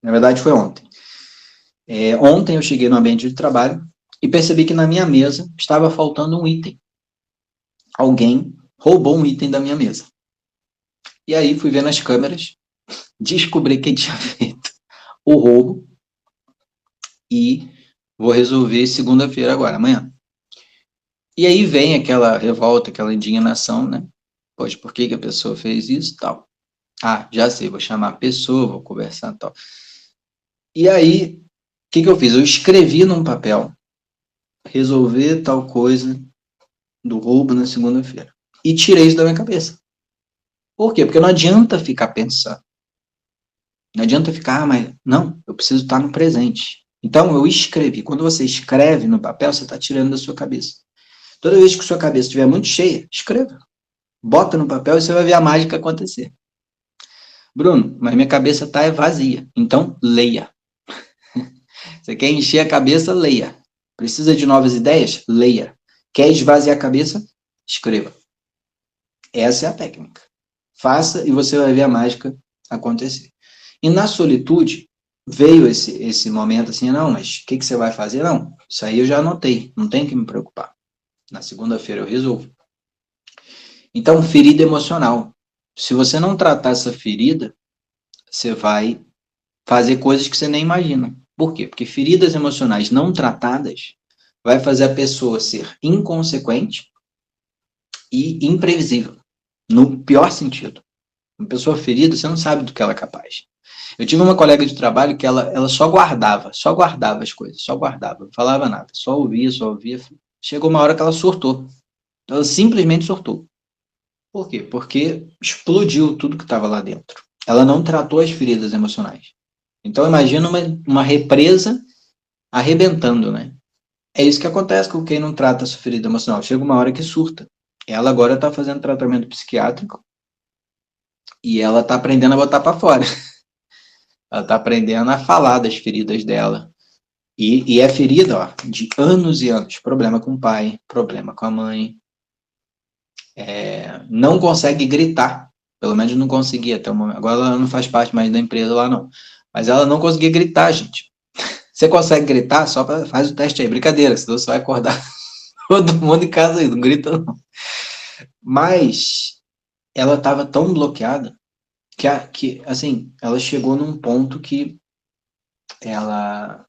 A: Na verdade, foi ontem. Ontem eu cheguei no ambiente de trabalho e percebi que na minha mesa estava faltando um item. Alguém roubou um item da minha mesa. E aí fui ver nas câmeras, descobri quem tinha feito o roubo e vou resolver segunda-feira agora, amanhã. E aí vem aquela revolta, aquela indignação, né? Poxa, por que a pessoa fez isso, tal? Ah, já sei, vou chamar a pessoa, vou conversar, tal. E aí, o que eu fiz? Eu escrevi num papel, resolver tal coisa do roubo na segunda-feira. E tirei isso da minha cabeça. Por quê? Porque não adianta ficar pensando. Não adianta ficar, mas não, eu preciso estar no presente. Então, eu escrevi. Quando você escreve no papel, você está tirando da sua cabeça. Toda vez que sua cabeça estiver muito cheia, escreva. Bota no papel e você vai ver a mágica acontecer. Bruno, mas minha cabeça está vazia. Então, leia. Você quer encher a cabeça? Leia. Precisa de novas ideias? Leia. Quer esvaziar a cabeça? Escreva. Essa é a técnica. Faça e você vai ver a mágica acontecer. E na solitude, veio esse momento assim, não, mas o que você vai fazer? Não, isso aí eu já anotei, não tem que me preocupar. Na segunda-feira eu resolvo. Então, ferida emocional. Se você não tratar essa ferida, você vai fazer coisas que você nem imagina. Por quê? Porque feridas emocionais não tratadas vai fazer a pessoa ser inconsequente e imprevisível, no pior sentido. Uma pessoa ferida, você não sabe do que ela é capaz. Eu tive uma colega de trabalho que ela só guardava as coisas, só guardava, não falava nada, só ouvia. Chegou uma hora que ela surtou. Ela simplesmente surtou. Por quê? Porque explodiu tudo que estava lá dentro. Ela não tratou as feridas emocionais. Então, imagina uma represa arrebentando, né? É isso que acontece com quem não trata a sua ferida emocional. Chega uma hora que surta. Ela agora está fazendo tratamento psiquiátrico e ela está aprendendo a botar para fora. Ela está aprendendo a falar das feridas dela. E é ferida, ó, de anos e anos. Problema com o pai, problema com a mãe. Não consegue gritar. Pelo menos não conseguia até o momento. Agora ela não faz parte mais da empresa lá, não. Mas ela não conseguia gritar, gente. Você consegue gritar? Faz o teste aí. Brincadeira, senão você vai acordar todo mundo em casa aí. Não grita, não. Mas ela estava tão bloqueada que, assim, ela chegou num ponto que ela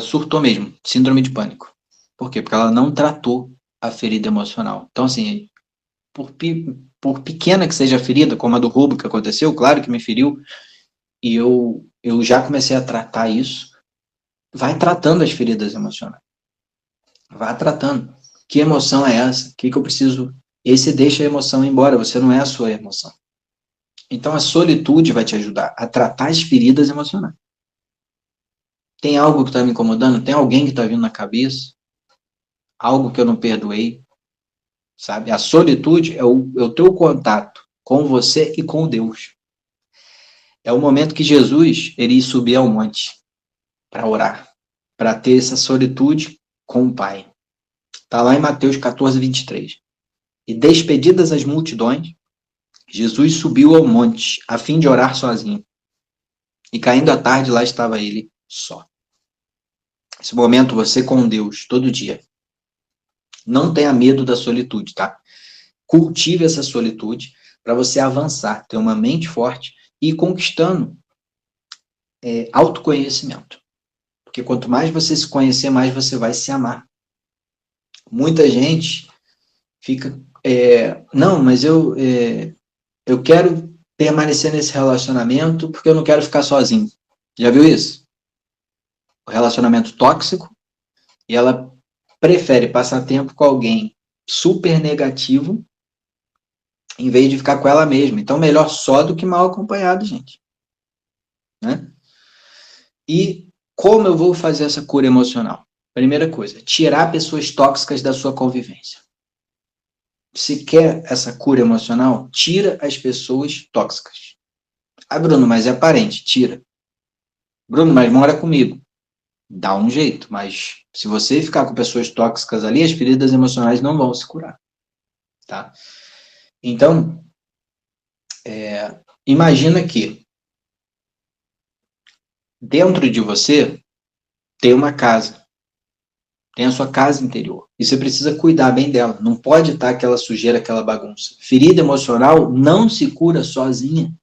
A: surtou mesmo, síndrome de pânico. Por quê? Porque ela não tratou a ferida emocional. Então, assim, por pequena que seja a ferida, como a do roubo que aconteceu, claro que me feriu, e eu já comecei a tratar isso, vai tratando as feridas emocionais. Vai tratando. Que emoção é essa? O que eu preciso? Esse deixa a emoção embora, você não é a sua emoção. Então, a solitude vai te ajudar a tratar as feridas emocionais. Tem algo que está me incomodando? Tem alguém que está vindo na cabeça? Algo que eu não perdoei? Sabe? A solitude é o teu contato com você e com Deus. É o momento que Jesus iria subir ao monte para orar, para ter essa solitude com o Pai. Está lá em Mateus 14, 23. E despedidas as multidões, Jesus subiu ao monte a fim de orar sozinho. E caindo a tarde, lá estava ele só. Esse momento, você com Deus, todo dia. Não tenha medo da solitude, tá? Cultive essa solitude para você avançar, ter uma mente forte e ir conquistando autoconhecimento. Porque quanto mais você se conhecer, mais você vai se amar. Muita gente fica, não, mas eu quero permanecer nesse relacionamento porque eu não quero ficar sozinho. Já viu isso? O relacionamento tóxico, e ela prefere passar tempo com alguém super negativo em vez de ficar com ela mesma. Então, melhor só do que mal acompanhado, gente. Né? E como eu vou fazer essa cura emocional? Primeira coisa, tirar pessoas tóxicas da sua convivência. Se quer essa cura emocional, tira as pessoas tóxicas. Ah, Bruno, mas é parente, tira. Bruno, mas mora comigo. Dá um jeito, mas se você ficar com pessoas tóxicas ali, as feridas emocionais não vão se curar. Tá? Então, imagina que dentro de você tem uma casa, tem a sua casa interior, e você precisa cuidar bem dela, não pode estar aquela sujeira, aquela bagunça. Ferida emocional não se cura sozinha.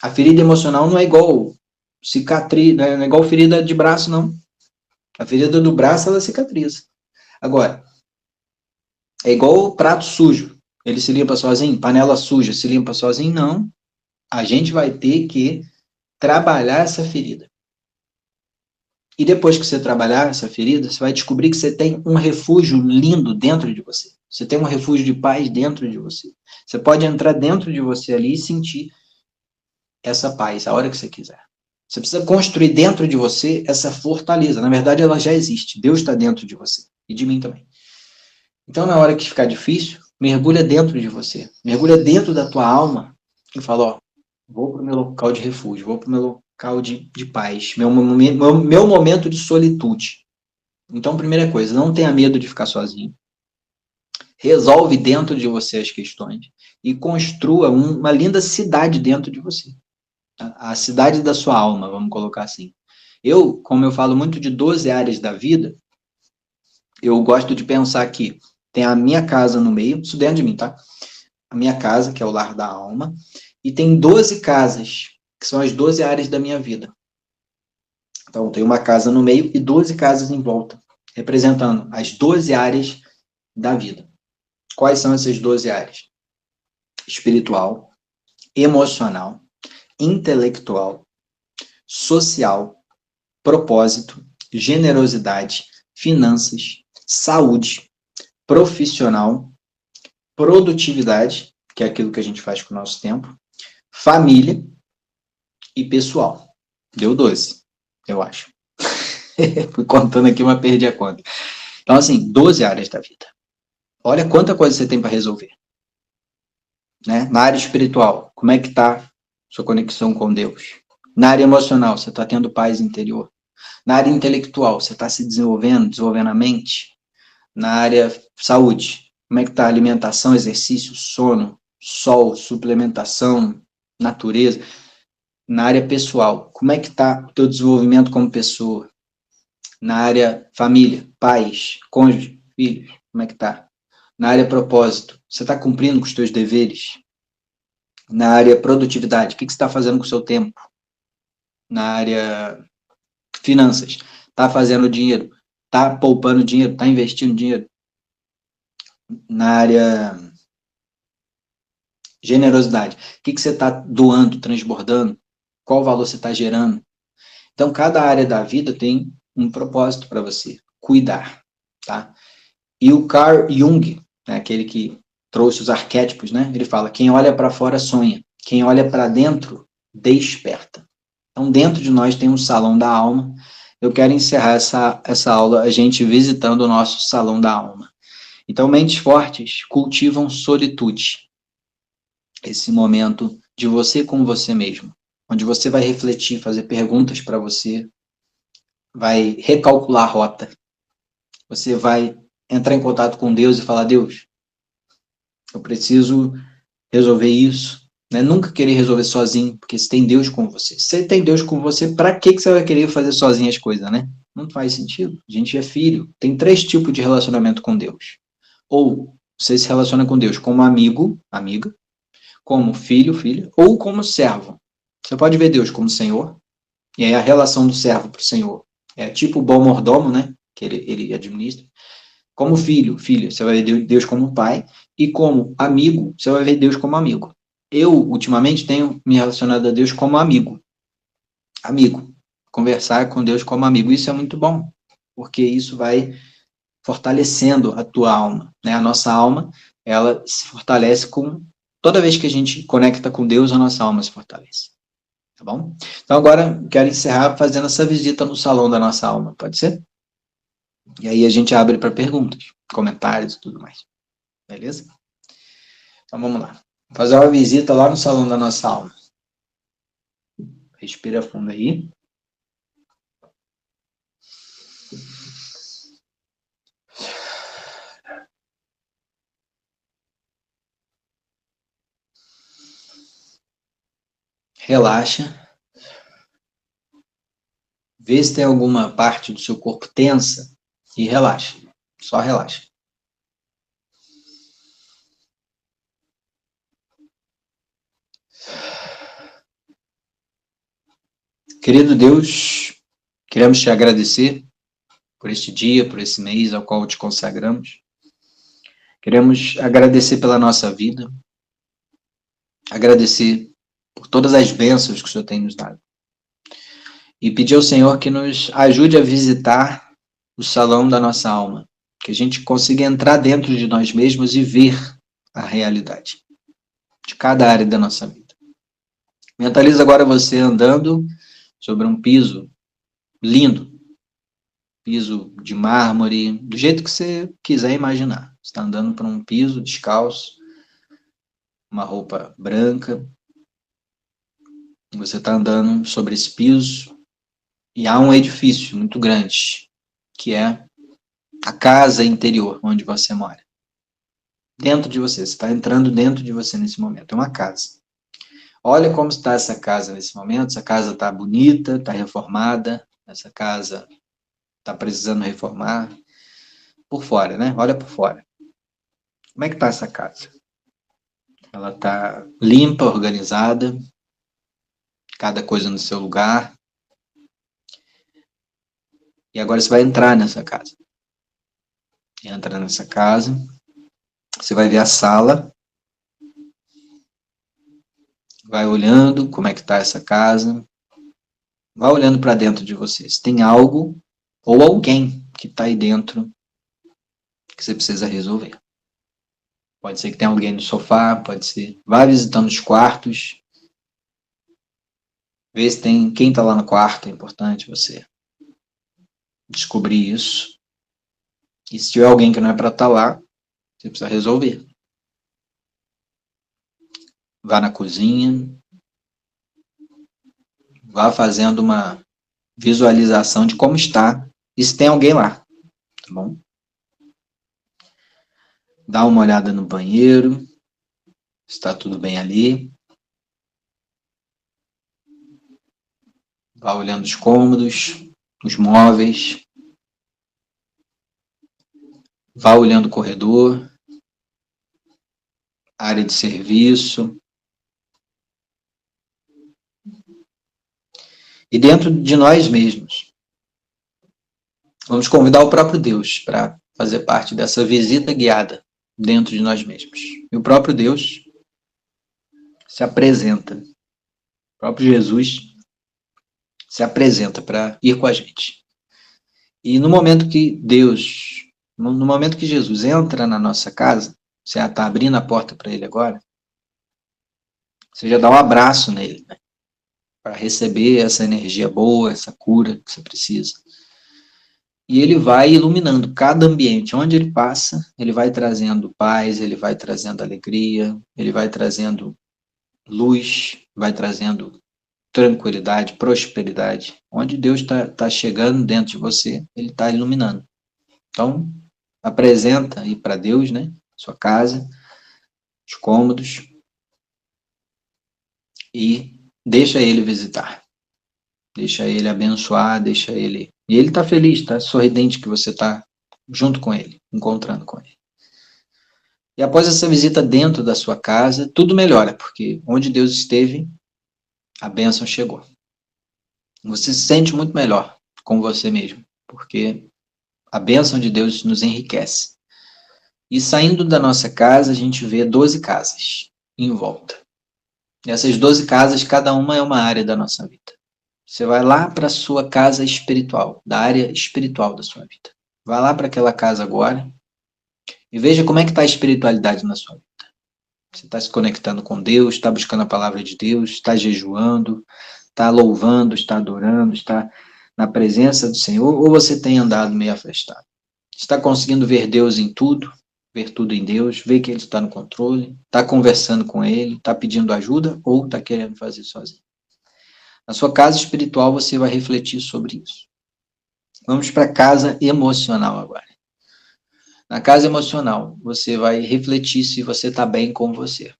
A: A ferida emocional não é igual cicatriz, não é igual ferida de braço, não. A ferida do braço, ela cicatriza. Agora, é igual o prato sujo, ele se limpa sozinho, panela suja se limpa sozinho, não. A gente vai ter que trabalhar essa ferida. E depois que você trabalhar essa ferida, você vai descobrir que você tem um refúgio lindo dentro de você. Você tem um refúgio de paz dentro de você. Você pode entrar dentro de você ali e sentir essa paz a hora que você quiser. Você precisa construir dentro de você essa fortaleza. Na verdade, ela já existe. Deus está dentro de você. E de mim também. Então, na hora que ficar difícil, mergulha dentro de você. Mergulha dentro da tua alma e fala, ó, vou para o meu local de refúgio, vou para o meu local de paz, meu momento de solitude. Então, primeira coisa, não tenha medo de ficar sozinho. Resolve dentro de você as questões e construa uma linda cidade dentro de você. A cidade da sua alma, vamos colocar assim. Eu, como eu falo muito de 12 áreas da vida, eu gosto de pensar que tem a minha casa no meio, isso dentro de mim, tá? A minha casa, que é o lar da alma, e tem 12 casas, que são as 12 áreas da minha vida. Então, tem uma casa no meio e 12 casas em volta, representando as 12 áreas da vida. Quais são essas 12 áreas? Espiritual, emocional, intelectual, social, propósito, generosidade, finanças, saúde, profissional, produtividade, que é aquilo que a gente faz com o nosso tempo, família e pessoal. Deu 12, eu acho. Fui contando aqui, mas perdi a conta. Então, assim, 12 áreas da vida. Olha quanta coisa você tem para resolver. Né? Na área espiritual, como é que está sua conexão com Deus? Na área emocional, você está tendo paz interior? Na área intelectual, você está se desenvolvendo a mente? Na área saúde, como é que está a alimentação, exercício, sono, sol, suplementação, natureza? Na área pessoal, como é que está o teu desenvolvimento como pessoa? Na área família, pais, cônjuge, filhos, como é que está? Na área propósito, você está cumprindo com os teus deveres? Na área produtividade, o que você está fazendo com o seu tempo? Na área finanças, está fazendo dinheiro? Está poupando dinheiro? Está investindo dinheiro? Na área generosidade, o que você está doando, transbordando? Qual valor você está gerando? Então, cada área da vida tem um propósito para você cuidar, tá? E o Carl Jung, né, aquele que trouxe os arquétipos, né? Ele fala: quem olha para fora sonha, quem olha para dentro desperta. Então, dentro de nós tem um salão da alma. Eu quero encerrar essa aula a gente visitando o nosso salão da alma. Então, mentes fortes cultivam solitude. Esse momento de você com você mesmo, onde você vai refletir, fazer perguntas para você, vai recalcular a rota. Você vai entrar em contato com Deus e falar: Deus, eu preciso resolver isso, né? Nunca querer resolver sozinho, porque se tem Deus com você. Se você tem Deus com você, para que você vai querer fazer sozinho as coisas, né? Não faz sentido. A gente é filho. Tem 3 tipos de relacionamento com Deus. Ou você se relaciona com Deus como amigo, amiga, como filho, filha, ou como servo. Você pode ver Deus como Senhor, e aí a relação do servo para o Senhor é tipo o bom mordomo, né? Que ele administra. Como filho, filha, você vai ver Deus como pai, e como amigo, você vai ver Deus como amigo. Eu, ultimamente, tenho me relacionado a Deus como amigo. Amigo. Conversar com Deus como amigo. Isso é muito bom, porque isso vai fortalecendo a tua alma, né? A nossa alma, ela se fortalece com toda vez que a gente conecta com Deus, a nossa alma se fortalece. Tá bom? Então agora quero encerrar fazendo essa visita no salão da nossa alma, pode ser? E aí a gente abre para perguntas, comentários e tudo mais. Beleza? Então vamos lá. Vou fazer uma visita lá no salão da nossa alma. Respira fundo aí. Relaxa. Vê se tem alguma parte do seu corpo tensa e relaxa. Só relaxa. Querido Deus, queremos te agradecer por este dia, por esse mês ao qual te consagramos. Queremos agradecer pela nossa vida, agradecer por todas as bênçãos que o Senhor tem nos dado. E pedir ao Senhor que nos ajude a visitar o salão da nossa alma, que a gente consiga entrar dentro de nós mesmos e ver a realidade de cada área da nossa vida. Mentaliza agora você andando sobre um piso lindo, piso de mármore, do jeito que você quiser imaginar. Você está andando por um piso descalço, uma roupa branca, você está andando sobre esse piso e há um edifício muito grande, que é a casa interior onde você mora. Dentro de você está entrando dentro de você nesse momento, é uma casa. Olha como está essa casa nesse momento, essa casa está bonita, está reformada, essa casa está precisando reformar, por fora, né? Olha por fora. Como é que está essa casa? Ela está limpa, organizada, cada coisa no seu lugar. E agora você vai entrar nessa casa. Entra nessa casa, você vai ver a sala, vai olhando como é que está essa casa, vai olhando para dentro de você. Se tem algo ou alguém que está aí dentro que você precisa resolver. Pode ser que tenha alguém no sofá, pode ser. Vai visitando os quartos, vê se tem quem está lá no quarto, é importante você descobrir isso. E se tiver alguém que não é para estar lá, você precisa resolver. Vá na cozinha, vá fazendo uma visualização de como está e se tem alguém lá, tá bom? Dá uma olhada no banheiro, se está tudo bem ali. Vá olhando os cômodos, os móveis. Vá olhando o corredor, área de serviço. E dentro de nós mesmos. Vamos convidar o próprio Deus para fazer parte dessa visita guiada dentro de nós mesmos. E o próprio Deus se apresenta. O próprio Jesus se apresenta para ir com a gente. E no momento que Deus, no momento que Jesus entra na nossa casa, você está abrindo a porta para ele agora, você já dá um abraço nele, né? Para receber essa energia boa, essa cura que você precisa. E ele vai iluminando cada ambiente. Onde ele passa, ele vai trazendo paz, ele vai trazendo alegria, ele vai trazendo luz, vai trazendo tranquilidade, prosperidade. Onde Deus está chegando dentro de você, ele está iluminando. Então, apresenta aí para Deus, né? Sua casa, os cômodos. e deixa ele visitar. Deixa ele abençoar, deixa ele... E ele está feliz, está sorridente que você está junto com ele, encontrando com ele. E após essa visita dentro da sua casa, tudo melhora, porque onde Deus esteve, a bênção chegou. Você se sente muito melhor com você mesmo, porque a bênção de Deus nos enriquece. E saindo da nossa casa, a gente vê 12 casas em volta. E essas 12 casas, cada uma é uma área da nossa vida. Você vai lá para a sua casa espiritual, da área espiritual da sua vida. Vai lá para aquela casa agora e veja como é que está a espiritualidade na sua vida. Você está se conectando com Deus, está buscando a palavra de Deus, está jejuando, está louvando, está adorando, está na presença do Senhor, ou você tem andado meio afastado? Está conseguindo ver Deus em tudo, ver tudo em Deus, ver que Ele está no controle, está conversando com Ele, está pedindo ajuda ou está querendo fazer sozinho? Na sua casa espiritual você vai refletir sobre isso. Vamos para a casa emocional agora. Na casa emocional, você vai refletir se você está bem com você.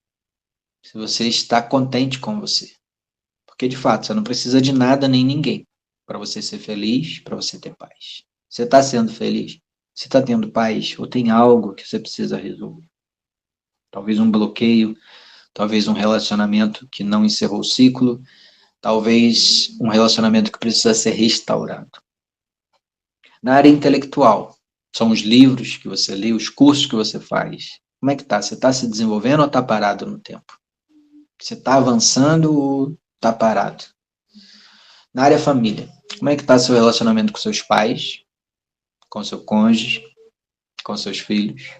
A: Se você está contente com você. Porque, de fato, você não precisa de nada nem ninguém para você ser feliz, para você ter paz. Você está sendo feliz? Você está tendo paz? Ou tem algo que você precisa resolver? Talvez um bloqueio, talvez um relacionamento que não encerrou o ciclo, talvez um relacionamento que precisa ser restaurado. Na área intelectual, são os livros que você lê, os cursos que você faz. Como é que está? Você está se desenvolvendo ou está parado no tempo? Você está avançando ou está parado? Na área família, como é que está seu relacionamento com seus pais, com seu cônjuge, com seus filhos?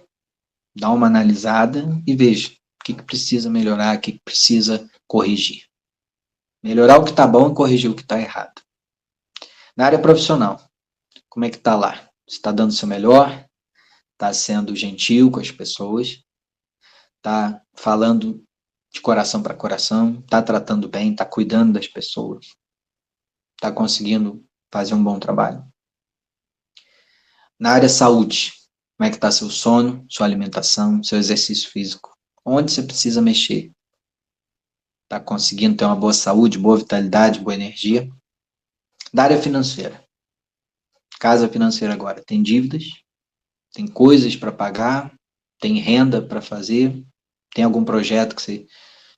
A: Dá uma analisada e veja o que precisa melhorar, o que precisa corrigir. Melhorar o que está bom e corrigir o que está errado. Na área profissional, como é que está lá? Você está dando o seu melhor? Está sendo gentil com as pessoas? Está falando de coração para coração? Está tratando bem? Está cuidando das pessoas? Está conseguindo fazer um bom trabalho? Na área saúde, como é que está seu sono, sua alimentação, seu exercício físico? Onde você precisa mexer? Está conseguindo ter uma boa saúde, boa vitalidade, boa energia? Da área financeira. Casa financeira agora. Tem dívidas? Tem coisas para pagar? Tem renda para fazer? Tem algum projeto que você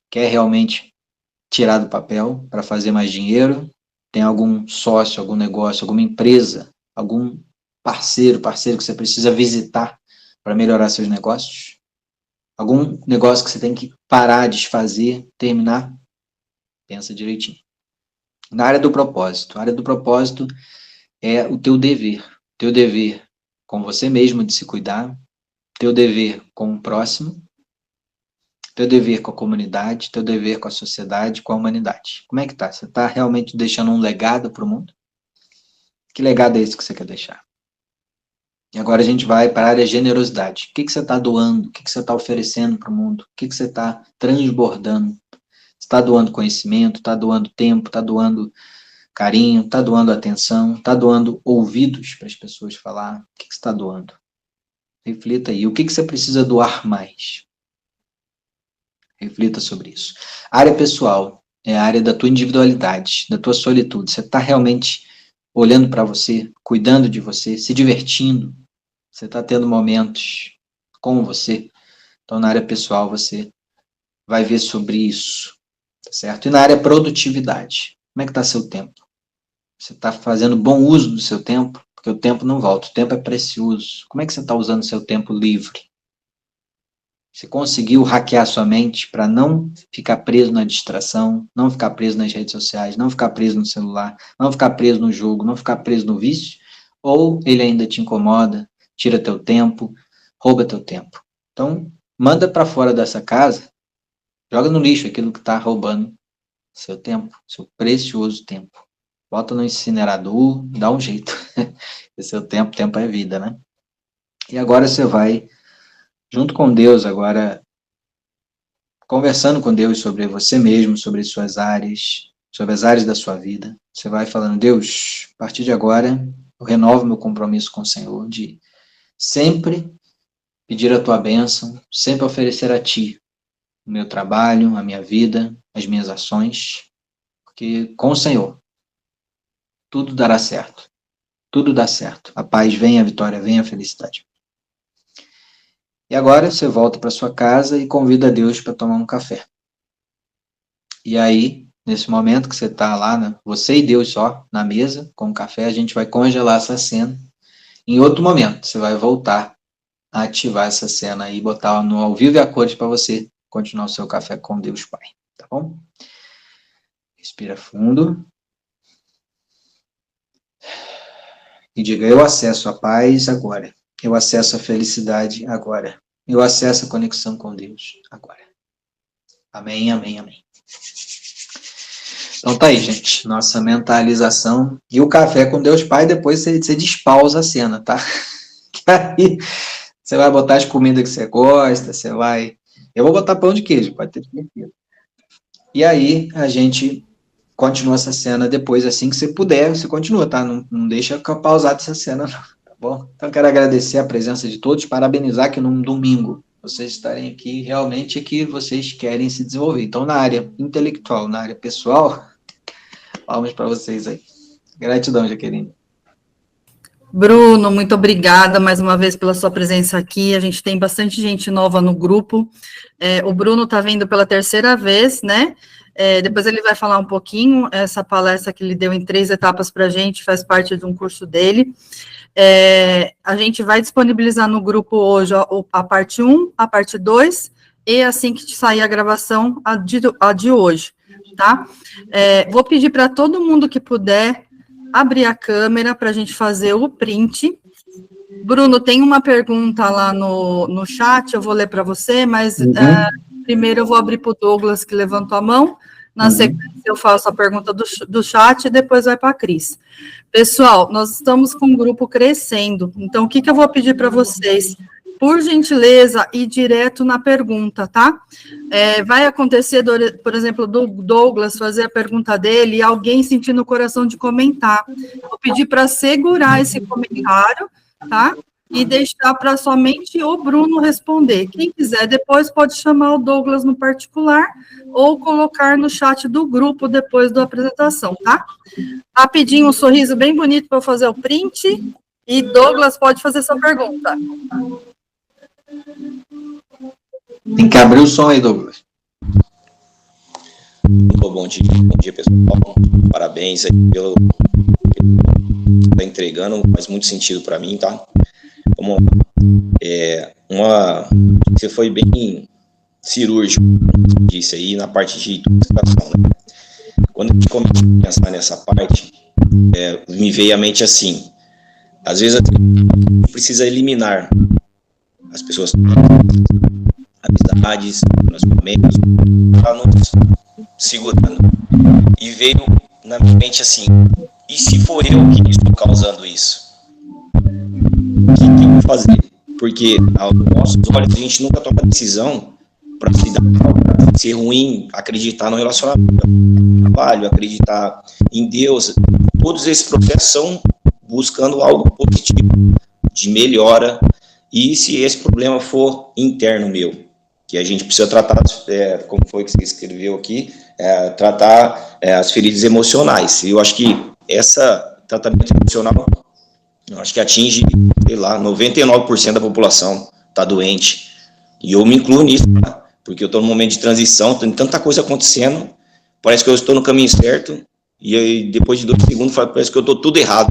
A: quer realmente tirar do papel para fazer mais dinheiro? Tem algum sócio, algum negócio, alguma empresa, algum parceiro que você precisa visitar para melhorar seus negócios? Algum negócio que você tem que parar, desfazer, terminar? Pensa direitinho. Na área do propósito. A área do propósito é o teu dever. Teu dever com você mesmo de se cuidar, teu dever com o próximo, teu dever com a comunidade, teu dever com a sociedade, com a humanidade. Como é que tá? Você está realmente deixando um legado para o mundo? Que legado é esse que você quer deixar? E agora a gente vai para a área generosidade. O que você está doando? O que você está oferecendo para o mundo? O que você está transbordando? Está doando conhecimento, está doando tempo, está doando carinho, está doando atenção, está doando ouvidos para as pessoas falar. O que você está doando? Reflita aí. O que você precisa doar mais? Reflita sobre isso. A área pessoal é a área da tua individualidade, da tua solitude. Você está realmente olhando para você, cuidando de você, se divertindo. Você está tendo momentos com você. Então, na área pessoal, você vai ver sobre isso, tá certo? E na área produtividade, como é que está seu tempo? Você está fazendo bom uso do seu tempo? Porque o tempo não volta, o tempo é precioso. Como é que você está usando o seu tempo livre? Você conseguiu hackear sua mente para não ficar preso na distração, não ficar preso nas redes sociais, não ficar preso no celular, não ficar preso no jogo, não ficar preso no vício? Ou ele ainda te incomoda, tira teu tempo, rouba teu tempo? Então, manda para fora dessa casa, joga no lixo aquilo que está roubando seu tempo, seu precioso tempo. Bota no incinerador, dá um jeito. Esse é o tempo é vida, né? E agora você vai, junto com Deus, agora conversando com Deus sobre você mesmo, sobre suas áreas, sobre as áreas da sua vida. Você vai falando, Deus, a partir de agora, eu renovo meu compromisso com o Senhor de sempre pedir a tua bênção, sempre oferecer a ti o meu trabalho, a minha vida, as minhas ações, porque com o Senhor, tudo dará certo. Tudo dá certo. A paz vem, a vitória vem, a felicidade. E agora você volta para sua casa e convida Deus para tomar um café. E aí, nesse momento que você está lá, né, você e Deus só, na mesa, com o café, a gente vai congelar essa cena. Em outro momento, você vai voltar a ativar essa cena e botar no ao vivo e a cores para você continuar o seu café com Deus Pai. Tá bom? Respira fundo. E diga, eu acesso a paz agora. Eu acesso a felicidade agora. Eu acesso a conexão com Deus agora. Amém, amém, amém. Então tá aí, gente. Nossa mentalização. E o café com Deus Pai, depois você despausa a cena, tá? Que aí você vai botar as comidas que você gosta, você vai... Eu vou botar pão de queijo, pode ter certeza. E aí a gente continua essa cena depois, assim que você puder, você continua, tá? Não deixa pausada essa cena, não, tá bom? Então, quero agradecer a presença de todos, parabenizar que num domingo vocês estarem aqui, realmente é que vocês querem se desenvolver. Então, na área intelectual, na área pessoal, palmas para vocês aí. Gratidão, Jaqueline.
B: Bruno, muito obrigada mais uma vez pela sua presença aqui. A gente tem bastante gente nova no grupo. O Bruno está vindo pela terceira vez, né? Depois ele vai falar um pouquinho. Essa palestra que ele deu em 3 etapas para a gente faz parte de um curso dele. A gente vai disponibilizar no grupo hoje a parte 1, a parte 2, e assim que sair a gravação, a de hoje, tá? Vou pedir para todo mundo que puder abrir a câmera para a gente fazer o print. Bruno, tem uma pergunta lá no chat, eu vou ler para você, mas primeiro eu vou abrir para o Douglas, que levantou a mão, na sequência eu faço a pergunta do chat e depois vai para a Cris. Pessoal, nós estamos com um grupo crescendo, então o que eu vou pedir para vocês? Por gentileza, ir direto na pergunta, tá? Vai acontecer, por exemplo, do Douglas fazer a pergunta dele e alguém sentir no coração de comentar. Vou pedir para segurar esse comentário, tá? E deixar para somente o Bruno responder. Quem quiser depois pode chamar o Douglas no particular ou colocar no chat do grupo depois da apresentação, tá? Rapidinho, um sorriso bem bonito para eu fazer o print. E Douglas pode fazer sua pergunta.
A: Tem que abrir o som aí, Douglas.
C: Bom dia, pessoal. Parabéns aí pelo tá entregando, faz muito sentido para mim, tá? Vamos lá. Você foi bem cirúrgico, disse aí, na parte de educação, né? Quando a gente começa a pensar nessa parte, me veio à mente assim, às vezes a gente precisa eliminar as pessoas, amizades, relacionamentos, para nos segurando. E veio na minha mente assim, e se for eu que estou causando isso? O que eu vou fazer? Porque aos nossos olhos a gente nunca toma decisão para se dar, pra ser ruim, acreditar no relacionamento, no trabalho, acreditar em Deus. Todos esses processos são buscando algo positivo, de melhora. E se esse problema for interno meu, que a gente precisa tratar, como foi que você escreveu aqui, tratar as feridas emocionais. E eu acho que esse tratamento emocional, eu acho que atinge, sei lá, 99% da população está doente. E eu me incluo nisso, tá? Porque eu estou num momento de transição, tem tanta coisa acontecendo, parece que eu estou no caminho certo, e aí, depois de 2 segundos, parece que eu estou tudo errado.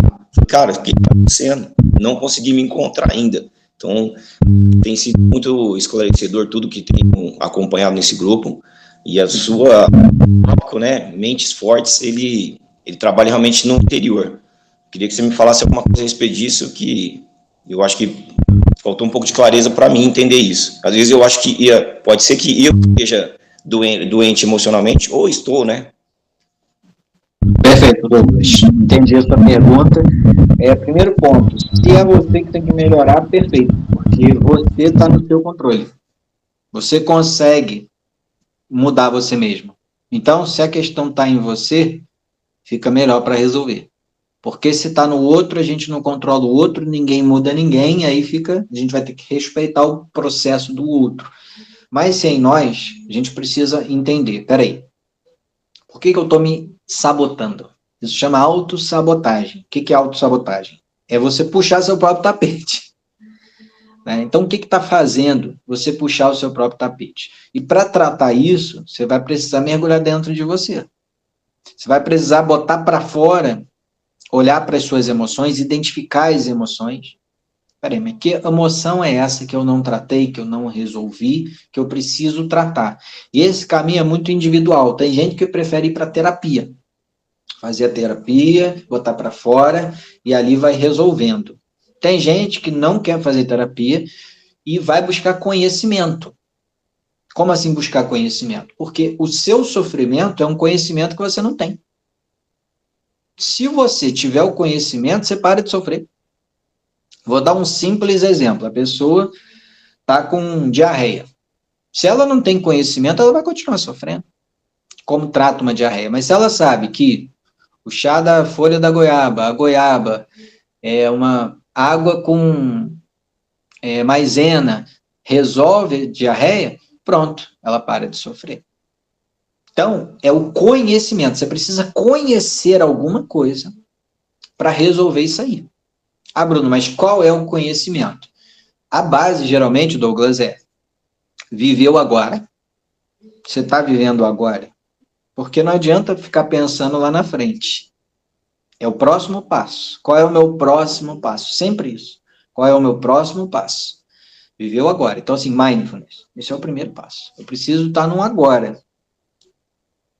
C: Cara, o que está acontecendo? Não consegui me encontrar ainda. Então, tem sido muito esclarecedor tudo que tenho acompanhado nesse grupo, e a sua, né, Mentes Fortes, ele trabalha realmente no interior. Queria que você me falasse alguma coisa a respeito disso, que eu acho que faltou um pouco de clareza para mim entender isso. Às vezes eu acho que pode ser que eu esteja doente emocionalmente, ou estou, né?
A: Perfeito, Douglas. Entendi a sua pergunta. Primeiro ponto, se é você que tem que melhorar, perfeito, porque você está no seu controle. Você consegue mudar você mesmo. Então, se a questão está em você, fica melhor para resolver. Porque se está no outro, a gente não controla o outro, ninguém muda ninguém, aí a gente vai ter que respeitar o processo do outro. Mas se é em nós, a gente precisa entender, peraí, Por que eu estou me sabotando? Isso chama autossabotagem. O que é autossabotagem? É você puxar seu próprio tapete. Né? Então, o que está fazendo você puxar o seu próprio tapete? E para tratar isso, você vai precisar mergulhar dentro de você. Você vai precisar botar para fora, olhar para as suas emoções, identificar as emoções. Peraí, mas que emoção é essa que eu não tratei, que eu não resolvi, que eu preciso tratar? E esse caminho é muito individual. Tem gente que prefere ir para terapia. Fazer a terapia, botar para fora, e ali vai resolvendo. Tem gente que não quer fazer terapia e vai buscar conhecimento. Como assim buscar conhecimento? Porque o seu sofrimento é um conhecimento que você não tem. Se você tiver o conhecimento, você para de sofrer. Vou dar um simples exemplo. A pessoa está com diarreia. Se ela não tem conhecimento, ela vai continuar sofrendo. Como trata uma diarreia? Mas se ela sabe que o chá da folha da goiaba, a goiaba é uma água com maisena, resolve diarreia, pronto, ela para de sofrer. Então, é o conhecimento. Você precisa conhecer alguma coisa para resolver isso aí. Ah, Bruno, mas qual é o conhecimento? A base, geralmente, Douglas, é viveu agora. Você está vivendo agora. Porque não adianta ficar pensando lá na frente. É o próximo passo. Qual é o meu próximo passo? Sempre isso. Qual é o meu próximo passo? Viveu agora. Então, assim, mindfulness. Esse é o primeiro passo. Eu preciso estar no agora.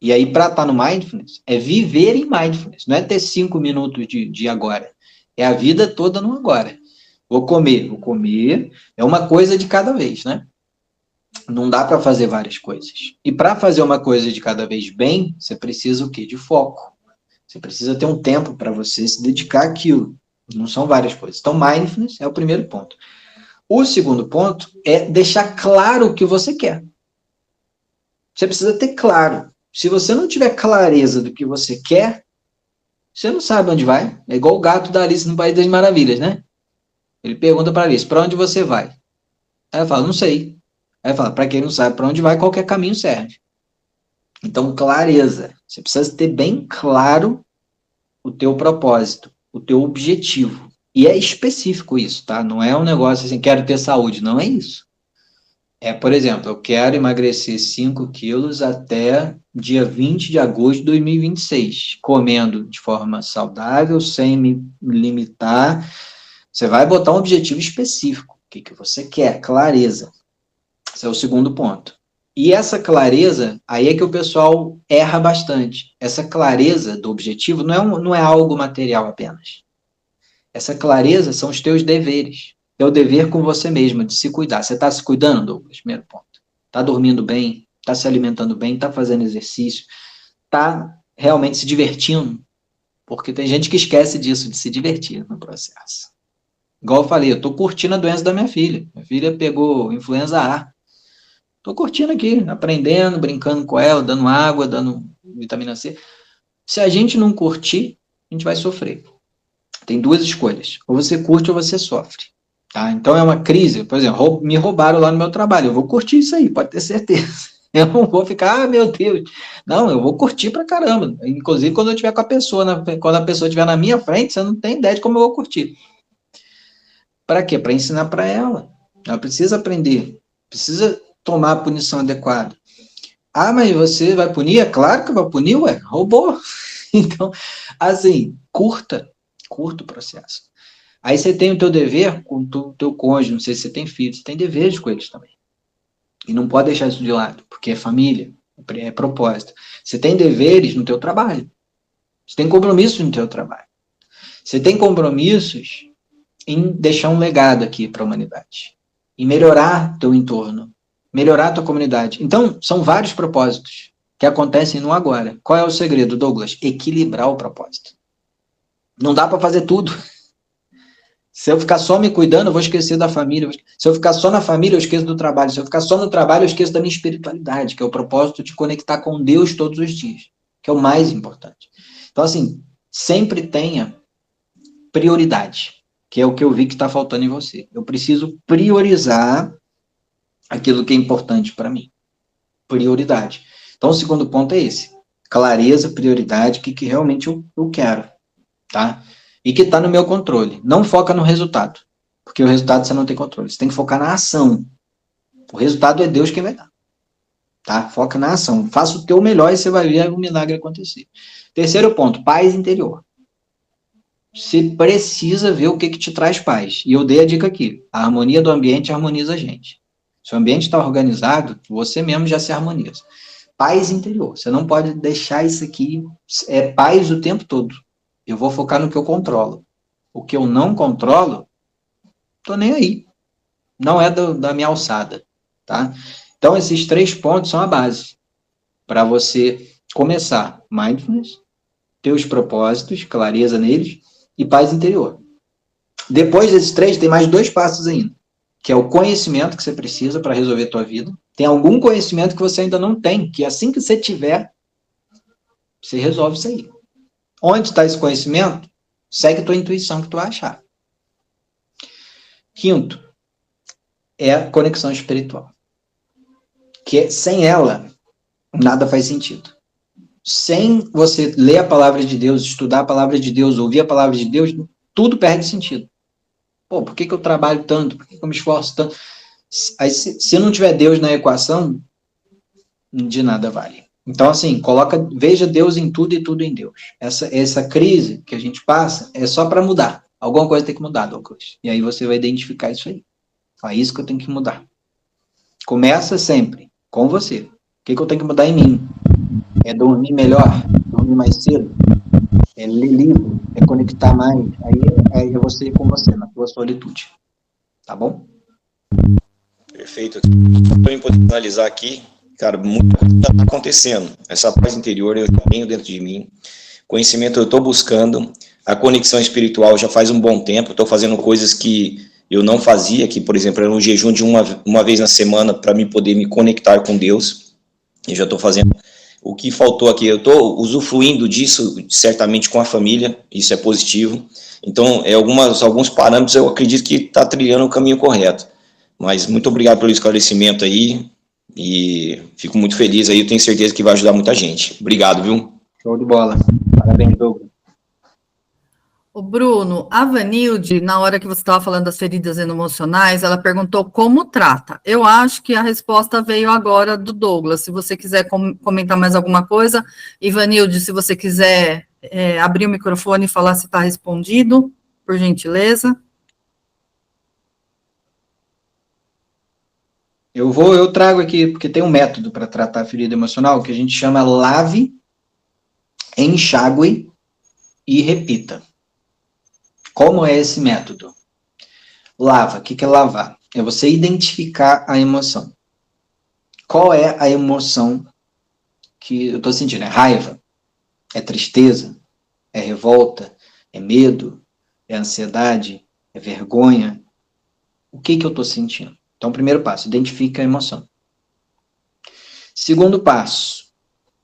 A: E aí, para estar no mindfulness, é viver em mindfulness. Não é ter 5 minutos de agora. É a vida toda no agora. Vou comer. É uma coisa de cada vez, né? Não dá para fazer várias coisas. E para fazer uma coisa de cada vez bem, você precisa o quê? De foco. Você precisa ter um tempo para você se dedicar àquilo. Não são várias coisas. Então, mindfulness é o primeiro ponto. O segundo ponto é deixar claro o que você quer. Você precisa ter claro. Se você não tiver clareza do que você quer, você não sabe onde vai. É igual o gato da Alice no País das Maravilhas, né? Ele pergunta para Alice, para onde você vai? Aí ela fala, não sei. Aí ela fala, para quem não sabe para onde vai, qualquer caminho serve. Então, clareza. Você precisa ter bem claro o teu propósito, o teu objetivo. E é específico isso, tá? Não é um negócio assim, quero ter saúde. Não é isso. É, por exemplo, eu quero emagrecer 5 quilos até dia 20 de agosto de 2026, comendo de forma saudável, sem me limitar. Você vai botar um objetivo específico. O que você quer? Clareza. Esse é o segundo ponto. E essa clareza, aí é que o pessoal erra bastante. Essa clareza do objetivo não é algo material apenas. Essa clareza são os teus deveres. É o dever com você mesmo, de se cuidar. Você está se cuidando, Douglas? Primeiro ponto. Está dormindo bem? Está se alimentando bem? Está fazendo exercício? Está realmente se divertindo? Porque tem gente que esquece disso, de se divertir no processo. Igual eu falei, eu estou curtindo a doença da minha filha. Minha filha pegou influenza A. Estou curtindo aqui, aprendendo, brincando com ela, dando água, dando vitamina C. Se a gente não curtir, a gente vai sofrer. Tem duas escolhas. Ou você curte ou você sofre. Tá? Então é uma crise. Por exemplo, me roubaram lá no meu trabalho. Eu vou curtir isso aí, pode ter certeza. Eu não vou ficar, meu Deus. Não, eu vou curtir pra caramba. Inclusive, quando eu estiver com a pessoa, quando a pessoa estiver na minha frente, você não tem ideia de como eu vou curtir. Para quê? Para ensinar para ela. Ela precisa aprender. Precisa tomar a punição adequada. Ah, mas você vai punir? É claro que vai punir, ué, roubou. Então, assim, curta o processo. Aí você tem o teu dever com o teu cônjuge, não sei se você tem filhos, você tem deveres com eles também. E não pode deixar isso de lado, porque é família, é propósito. Você tem deveres no teu trabalho. Você tem compromissos no teu trabalho. Você tem compromissos em deixar um legado aqui para a humanidade. Em melhorar teu entorno. Melhorar a tua comunidade. Então, são vários propósitos que acontecem no agora. Qual é o segredo, Douglas? Equilibrar o propósito. Não dá para fazer tudo. Se eu ficar só me cuidando, eu vou esquecer da família. Se eu ficar só na família, eu esqueço do trabalho. Se eu ficar só no trabalho, eu esqueço da minha espiritualidade, que é o propósito de conectar com Deus todos os dias, que é o mais importante. Então, assim, sempre tenha prioridade, que é o que eu vi que está faltando em você. Eu preciso priorizar aquilo que é importante para mim. Prioridade. Então, o segundo ponto é esse. clareza, prioridade, o que realmente eu quero, tá? E que está no meu controle. Não foca no resultado, porque o resultado você não tem controle. Você tem que focar na ação. O resultado é Deus quem vai dar, tá? Foca na ação. Faça o teu melhor e você vai ver o milagre acontecer. Terceiro ponto, paz interior. Você precisa ver o que te traz paz. E eu dei a dica aqui. A harmonia do ambiente harmoniza a gente. Se o ambiente está organizado, você mesmo já se harmoniza. Paz interior. Você não pode deixar isso aqui. É paz o tempo todo. Eu vou focar no que eu controlo. O que eu não controlo, tô nem aí. Não é da minha alçada, tá? Então, esses 3 pontos são a base para você começar mindfulness, ter os propósitos, clareza neles e paz interior. Depois desses 3, tem mais 2 passos ainda, que é o conhecimento que você precisa para resolver a tua vida. Tem algum conhecimento que você ainda não tem, que assim que você tiver, você resolve isso aí. Onde está esse conhecimento? Segue a tua intuição que tu vai achar. Quinto, é a conexão espiritual. Que sem ela, nada faz sentido. Sem você ler a palavra de Deus, estudar a palavra de Deus, ouvir a palavra de Deus, tudo perde sentido. Pô, por que eu trabalho tanto? Por que eu me esforço tanto? Aí, se não tiver Deus na equação, de nada vale. Então, assim, veja Deus em tudo e tudo em Deus. Essa crise que a gente passa é só para mudar. Alguma coisa tem que mudar, Douglas. E aí você vai identificar isso aí. É isso que eu tenho que mudar. Começa sempre com você. O que eu tenho que mudar em mim? É dormir melhor, dormir mais cedo, é ler livro, é conectar mais. Aí é você com você, na tua solitude. Tá bom?
C: Perfeito. Para eu poder finalizar aqui, cara, muita coisa está acontecendo. Essa paz interior eu tenho dentro de mim. Conhecimento eu estou buscando. A conexão espiritual já faz um bom tempo. Estou fazendo coisas que eu não fazia, que, por exemplo, era um jejum de uma vez na semana para me poder me conectar com Deus. Eu já estou fazendo. O que faltou aqui, eu estou usufruindo disso, certamente, com a família. Isso é positivo. Então, alguns parâmetros eu acredito que está trilhando o caminho correto. Mas muito obrigado pelo esclarecimento aí. E fico muito feliz aí. Eu tenho certeza que vai ajudar muita gente. Obrigado, viu?
A: Show de bola. Parabéns, Douglas.
B: O Bruno, a Vanilde, na hora que você estava falando das feridas emocionais, ela perguntou como trata. Eu acho que a resposta veio agora do Douglas. Se você quiser comentar mais alguma coisa, e Vanilde, se você quiser abrir o microfone e falar se está respondido, por gentileza.
A: Eu trago aqui, porque tem um método para tratar a ferida emocional que a gente chama lave, enxague e repita. Como é esse método? Lava, o que é lavar? É você identificar a emoção. Qual é a emoção que eu estou sentindo? É raiva? É tristeza? É revolta? É medo? É ansiedade? É vergonha? O que eu estou sentindo? Então, primeiro passo, identifica a emoção. Segundo passo,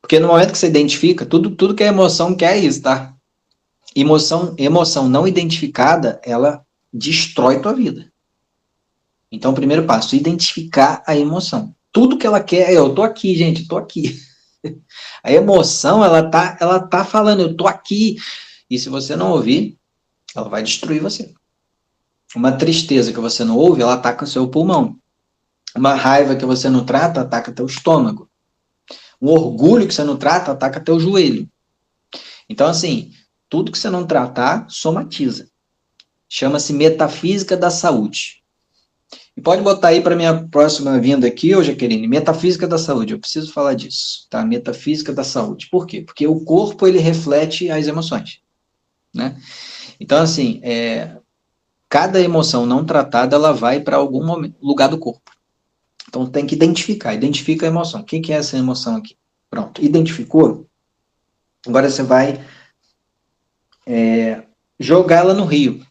A: porque no momento que você identifica, tudo que é emoção quer isso, tá? Emoção não identificada, ela destrói tua vida. Então, primeiro passo, identificar a emoção. Tudo que ela quer, eu tô aqui, gente, tô aqui. A emoção, ela tá falando, eu tô aqui. E se você não ouvir, ela vai destruir você. Uma tristeza que você não ouve, ela ataca o seu pulmão. Uma raiva que você não trata, ataca teu estômago. Um orgulho que você não trata, ataca teu joelho. Então, assim, tudo que você não tratar, somatiza. Chama-se metafísica da saúde. E pode botar aí para minha próxima vinda aqui, ô Jaqueline, metafísica da saúde. Eu preciso falar disso, tá? Metafísica da saúde. Por quê? Porque o corpo, ele reflete as emoções, né? Então, assim, cada emoção não tratada, ela vai para algum lugar do corpo. Então, tem que identifica a emoção. O que é essa emoção aqui? Pronto, identificou? Agora você vai jogar ela no rio.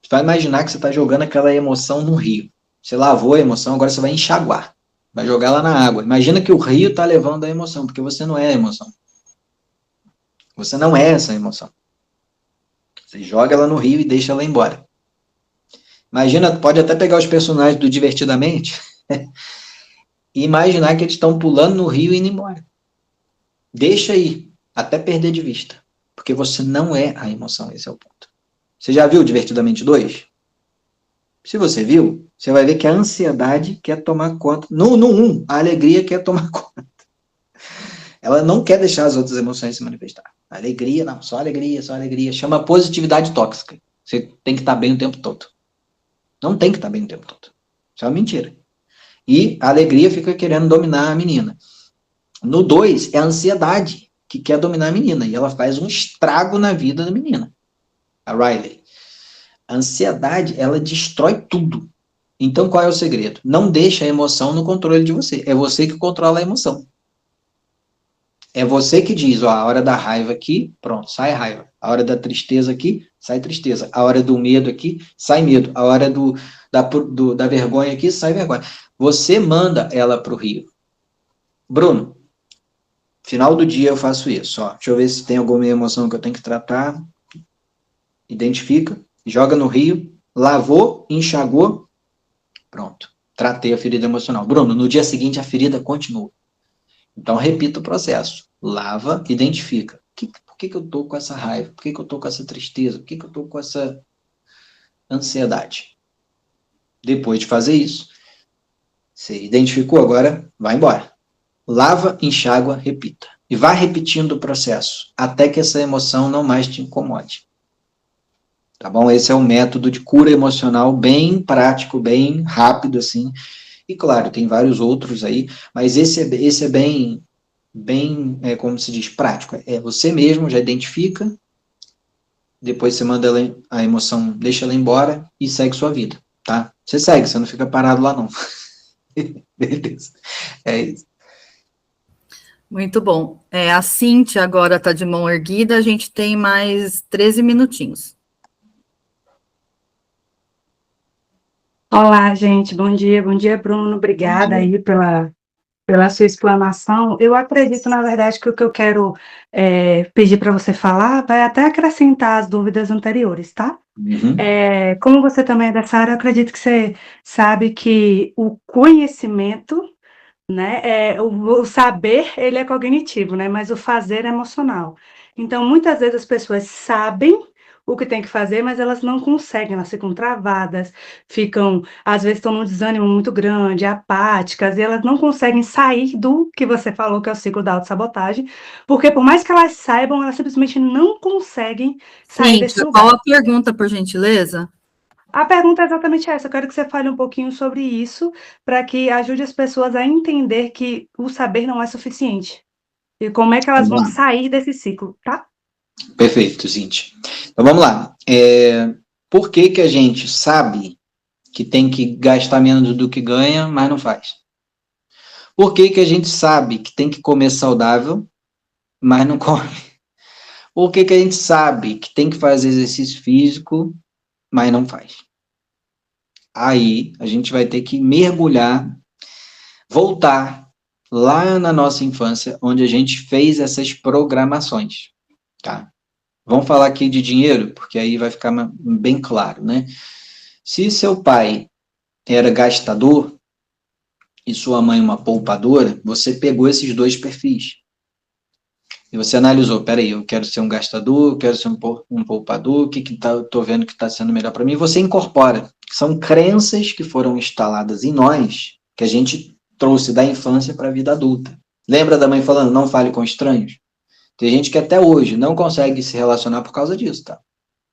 A: Você vai imaginar que você está jogando aquela emoção no rio. Você lavou a emoção, agora você vai enxaguar. Vai jogar ela na água. Imagina que o rio está levando a emoção, porque você não é a emoção. Você não é essa emoção. Você joga ela no rio e deixa ela embora. Imagina, pode até pegar os personagens do Divertidamente e imaginar que eles estão pulando no rio e indo embora. Deixa aí, até perder de vista. Porque você não é a emoção, esse é o ponto. Você já viu Divertidamente 2? Se você viu, você vai ver que a ansiedade quer tomar conta. No 1, a alegria quer tomar conta. Ela não quer deixar as outras emoções se manifestar. A alegria, não, só alegria, só alegria. Chama positividade tóxica. Você tem que estar bem o tempo todo. Não tem que estar bem o tempo todo. Isso é uma mentira. E a alegria fica querendo dominar a menina. No 2, é a ansiedade que quer dominar a menina. E ela faz um estrago na vida da menina. A Riley. A ansiedade, ela destrói tudo. Então, qual é o segredo? Não deixa a emoção no controle de você. É você que controla a emoção. É você que diz, ó, a hora da raiva aqui, pronto, sai raiva. A hora da tristeza aqui, sai tristeza. A hora do medo aqui, sai medo. A hora da vergonha aqui, sai vergonha. Você manda ela para o rio. Bruno, final do dia eu faço isso. Ó. Deixa eu ver se tem alguma emoção que eu tenho que tratar. Identifica, joga no rio, lavou, enxagou, pronto. Tratei a ferida emocional. Bruno, no dia seguinte a ferida continua. Então, repita o processo. Lava, identifica. Por que eu estou com essa raiva? Por que eu estou com essa tristeza? Por que eu estou com essa ansiedade? Depois de fazer isso, você identificou, agora vai embora. Lava, enxágua, repita. E vá repetindo o processo, até que essa emoção não mais te incomode. Tá bom? Esse é um método de cura emocional bem prático, bem rápido, assim. E, claro, tem vários outros aí, mas esse é bem, como se diz, prático. É você mesmo, já identifica, depois você manda a emoção, deixa ela embora e segue sua vida, tá? Você segue, você não fica parado lá, não. Beleza. É isso.
B: Muito bom. A Cíntia agora está de mão erguida, a gente tem mais 13 minutinhos.
D: Olá, gente, bom dia, Bruno, obrigada aí pela sua explanação. Eu acredito, na verdade, que o que eu quero pedir para você falar vai até acrescentar as dúvidas anteriores, tá?
A: Uhum.
D: Como você também é dessa área, eu acredito que você sabe que o conhecimento, né, o saber, ele é cognitivo, né, mas o fazer é emocional. Então, muitas vezes as pessoas sabem o que tem que fazer, mas elas não conseguem, elas ficam travadas, às vezes estão num desânimo muito grande, apáticas, e elas não conseguem sair do que você falou, que é o ciclo da autossabotagem, porque por mais que elas saibam, elas simplesmente não conseguem sair desse
B: Cíntia,
D: lugar.
B: qual a pergunta, por gentileza?
D: A pergunta é exatamente essa. Eu quero que você fale um pouquinho sobre isso, para que ajude as pessoas a entender que o saber não é suficiente. E como é que elas vão sair desse ciclo, tá?
A: Perfeito, Cintia. Então vamos lá. Por que a gente sabe que tem que gastar menos do que ganha, mas não faz? Por que a gente sabe que tem que comer saudável, mas não come? Por que a gente sabe que tem que fazer exercício físico, mas não faz? Aí a gente vai ter que mergulhar, voltar lá na nossa infância, onde a gente fez essas programações, tá? Vamos falar aqui de dinheiro, porque aí vai ficar bem claro, né? Se seu pai era gastador e sua mãe uma poupadora, você pegou esses dois perfis. E você analisou, peraí, eu quero ser um gastador, eu quero ser um poupador, o que estou vendo que está sendo melhor para mim? Você incorpora. São crenças que foram instaladas em nós, que a gente trouxe da infância para a vida adulta. Lembra da mãe falando, não fale com estranhos? Tem gente que até hoje não consegue se relacionar por causa disso, tá?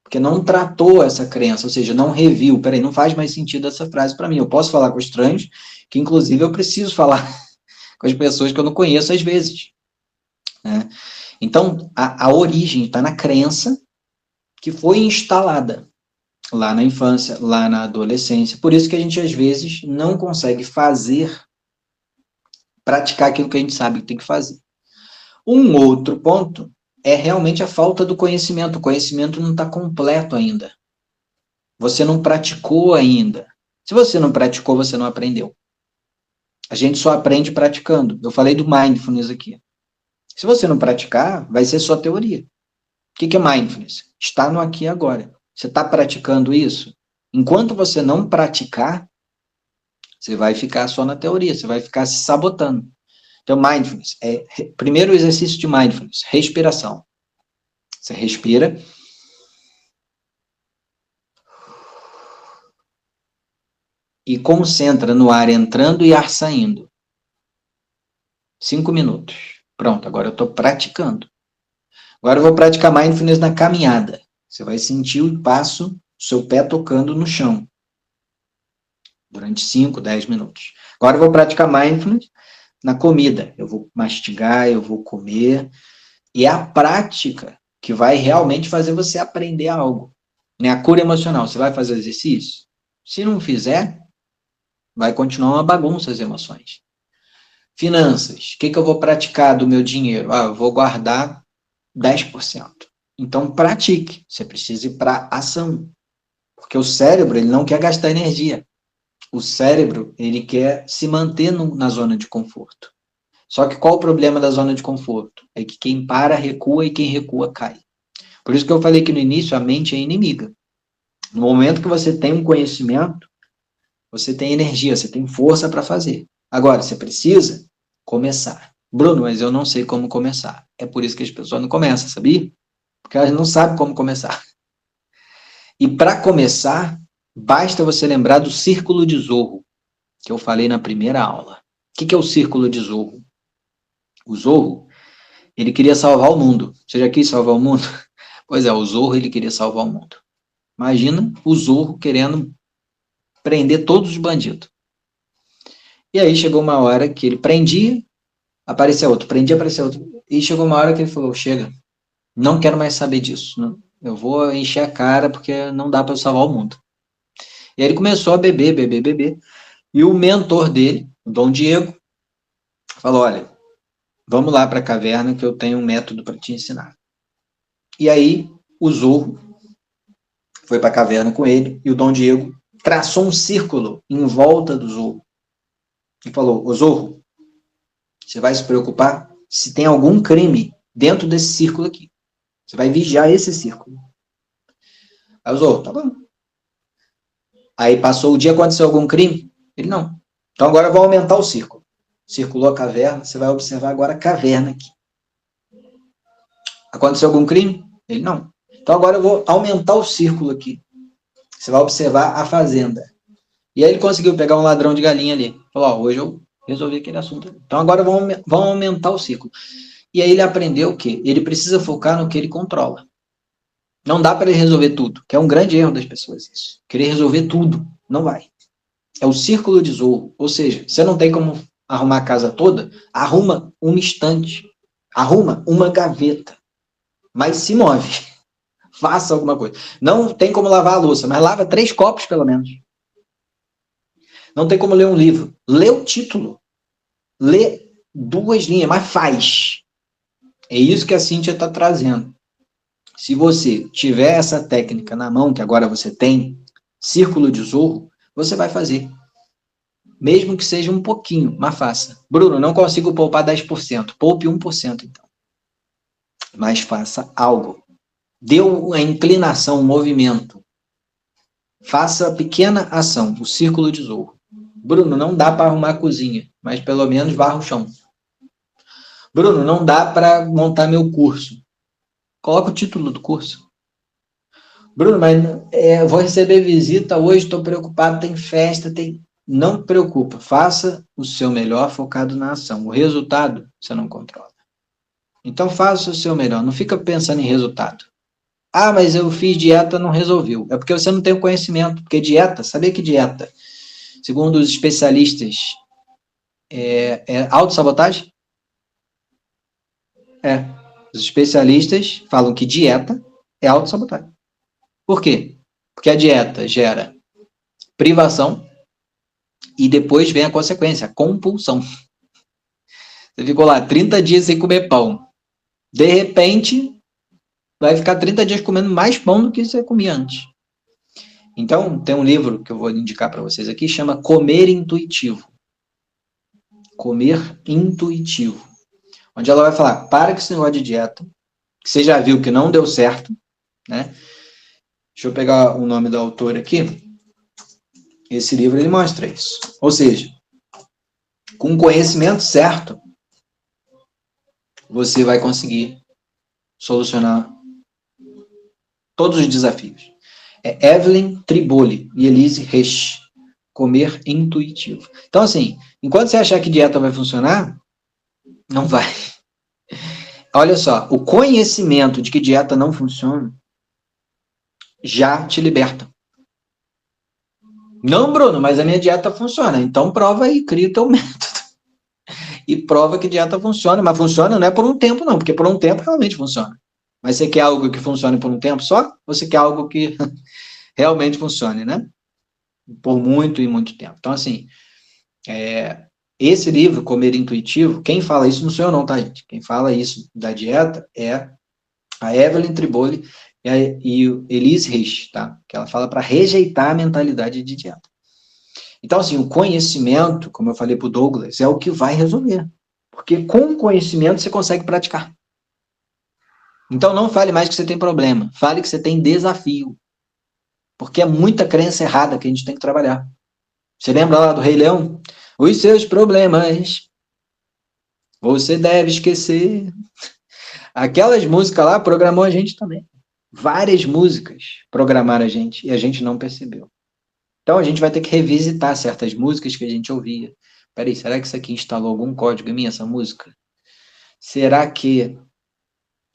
A: Porque não tratou essa crença, ou seja, não reviu. Peraí, não faz mais sentido essa frase para mim. Eu posso falar com estranhos, que inclusive eu preciso falar com as pessoas que eu não conheço às vezes. Né? Então, a origem está na crença que foi instalada lá na infância, lá na adolescência. Por isso que a gente, às vezes, não consegue praticar aquilo que a gente sabe que tem que fazer. Um outro ponto é realmente a falta do conhecimento. O conhecimento não está completo ainda. Você não praticou ainda. Se você não praticou, você não aprendeu. A gente só aprende praticando. Eu falei do mindfulness aqui. Se você não praticar, vai ser só teoria. O que é mindfulness? Está no aqui e agora. Você está praticando isso? Enquanto você não praticar, você vai ficar só na teoria, você vai ficar se sabotando. Então, mindfulness primeiro o exercício de mindfulness, respiração. Você respira. E concentra no ar entrando e ar saindo. 5 minutos. Pronto, agora eu estou praticando. Agora eu vou praticar mindfulness na caminhada. Você vai sentir o passo, seu pé tocando no chão. Durante 5, 10 minutos. Agora eu vou praticar mindfulness na comida. Eu vou mastigar, eu vou comer. E é a prática que vai realmente fazer você aprender algo. Né? A cura emocional. Você vai fazer exercício? Se não fizer, vai continuar uma bagunça as emoções. Finanças. O que eu vou praticar do meu dinheiro? Eu vou guardar 10%. Então, pratique. Você precisa ir para ação. Porque o cérebro, ele não quer gastar energia. O cérebro, ele quer se manter na zona de conforto. Só que qual o problema da zona de conforto? É que quem para, recua, e quem recua, cai. Por isso que eu falei que no início, a mente é inimiga. No momento que você tem um conhecimento, você tem energia, você tem força para fazer. Agora, você precisa começar. Bruno, mas eu não sei como começar. É por isso que as pessoas não começam, sabia? Porque elas não sabem como começar. E para começar, basta você lembrar do círculo de Zorro, que eu falei na primeira aula. O que é o círculo de Zorro? O Zorro, ele queria salvar o mundo. Você já quis salvar o mundo? Pois é, o Zorro, ele queria salvar o mundo. Imagina o Zorro querendo prender todos os bandidos. E aí chegou uma hora que ele prendia, aparecia outro, prendia, aparecia outro. E chegou uma hora que ele falou, chega, não quero mais saber disso. Não, eu vou encher a cara porque não dá para salvar o mundo. E aí ele começou a beber. E o mentor dele, o Dom Diego, falou, olha, vamos lá para a caverna que eu tenho um método para te ensinar. E aí o Zorro foi para a caverna com ele e o Dom Diego traçou um círculo em volta do Zorro. E falou, ô Zorro, você vai se preocupar se tem algum crime dentro desse círculo aqui. Você vai vigiar esse círculo. Aí o Zorro, tá bom. Aí passou o dia, aconteceu algum crime? Ele, não. Então agora eu vou aumentar o círculo. Circulou a caverna, você vai observar agora a caverna aqui. Aconteceu algum crime? Ele, não. Então agora eu vou aumentar o círculo aqui. Você vai observar a fazenda. E aí ele conseguiu pegar um ladrão de galinha ali. Falou, hoje eu resolvi aquele assunto. Então agora vamos aumentar o ciclo. E aí ele aprendeu o quê? Ele precisa focar no que ele controla. Não dá para ele resolver tudo, que é um grande erro das pessoas isso. Querer resolver tudo, não vai. É o círculo de Zorro. Ou seja, você não tem como arrumar a casa toda, arruma uma estante, arruma uma gaveta, mas se move. Faça alguma coisa. Não tem como lavar a louça, mas lava 3 copos pelo menos. Não tem como ler um livro. Lê o título. Lê 2 linhas, mas faz. É isso que a Cíntia está trazendo. Se você tiver essa técnica na mão, que agora você tem, círculo de Zorro, você vai fazer. Mesmo que seja um pouquinho, mas faça. Bruno, não consigo poupar 10%. Poupe 1%, então. Mas faça algo. Dê uma inclinação, um movimento. Faça a pequena ação, o círculo de Zorro. Bruno, não dá para arrumar a cozinha, mas pelo menos varra o chão. Bruno, não dá para montar meu curso. Coloca o título do curso. Bruno, mas vou receber visita hoje, estou preocupado, tem festa, tem... Não preocupa, faça o seu melhor focado na ação. O resultado você não controla. Então faça o seu melhor, não fica pensando em resultado. Ah, mas eu fiz dieta, não resolveu. É porque você não tem o conhecimento, porque dieta, sabia que dieta, segundo os especialistas, é autossabotagem? Os especialistas falam que dieta é autossabotagem. Por quê? Porque a dieta gera privação e depois vem a consequência, a compulsão. Você ficou lá 30 dias sem comer pão. De repente, vai ficar 30 dias comendo mais pão do que você comia antes. Então, tem um livro que eu vou indicar para vocês aqui, chama Comer Intuitivo. Comer Intuitivo. Onde ela vai falar, para com esse negócio de dieta, que você já viu que não deu certo, né? Deixa eu pegar o nome do autor aqui. Esse livro, ele mostra isso. Ou seja, com o conhecimento certo, você vai conseguir solucionar todos os desafios. É Evelyn Triboli e Elise Resch, comer intuitivo. Então, assim, enquanto você achar que dieta vai funcionar, não vai. Olha só, o conhecimento de que dieta não funciona já te liberta. Não, Bruno, mas a minha dieta funciona. Então prova aí, cria o teu método. E prova que dieta funciona. Mas funciona não é por um tempo, não, porque por um tempo realmente funciona. Mas você quer algo que funcione por um tempo só? Ou você quer algo que realmente funcione, né? Por muito e muito tempo. Então, assim, esse livro, Comer Intuitivo, quem fala isso não sou eu não, tá, gente? Quem fala isso da dieta é a Evelyn Triboli e Elise Reich, tá? Que ela fala para rejeitar a mentalidade de dieta. Então, assim, o conhecimento, como eu falei para o Douglas, é o que vai resolver. Porque com o conhecimento você consegue praticar. Então, não fale mais que você tem problema. Fale que você tem desafio. Porque é muita crença errada que a gente tem que trabalhar. Você lembra lá do Rei Leão? Os seus problemas você deve esquecer. Aquelas músicas lá programou a gente também. Várias músicas programaram a gente e a gente não percebeu. Então, a gente vai ter que revisitar certas músicas que a gente ouvia. Peraí, será que isso aqui instalou algum código em mim, essa música? Será que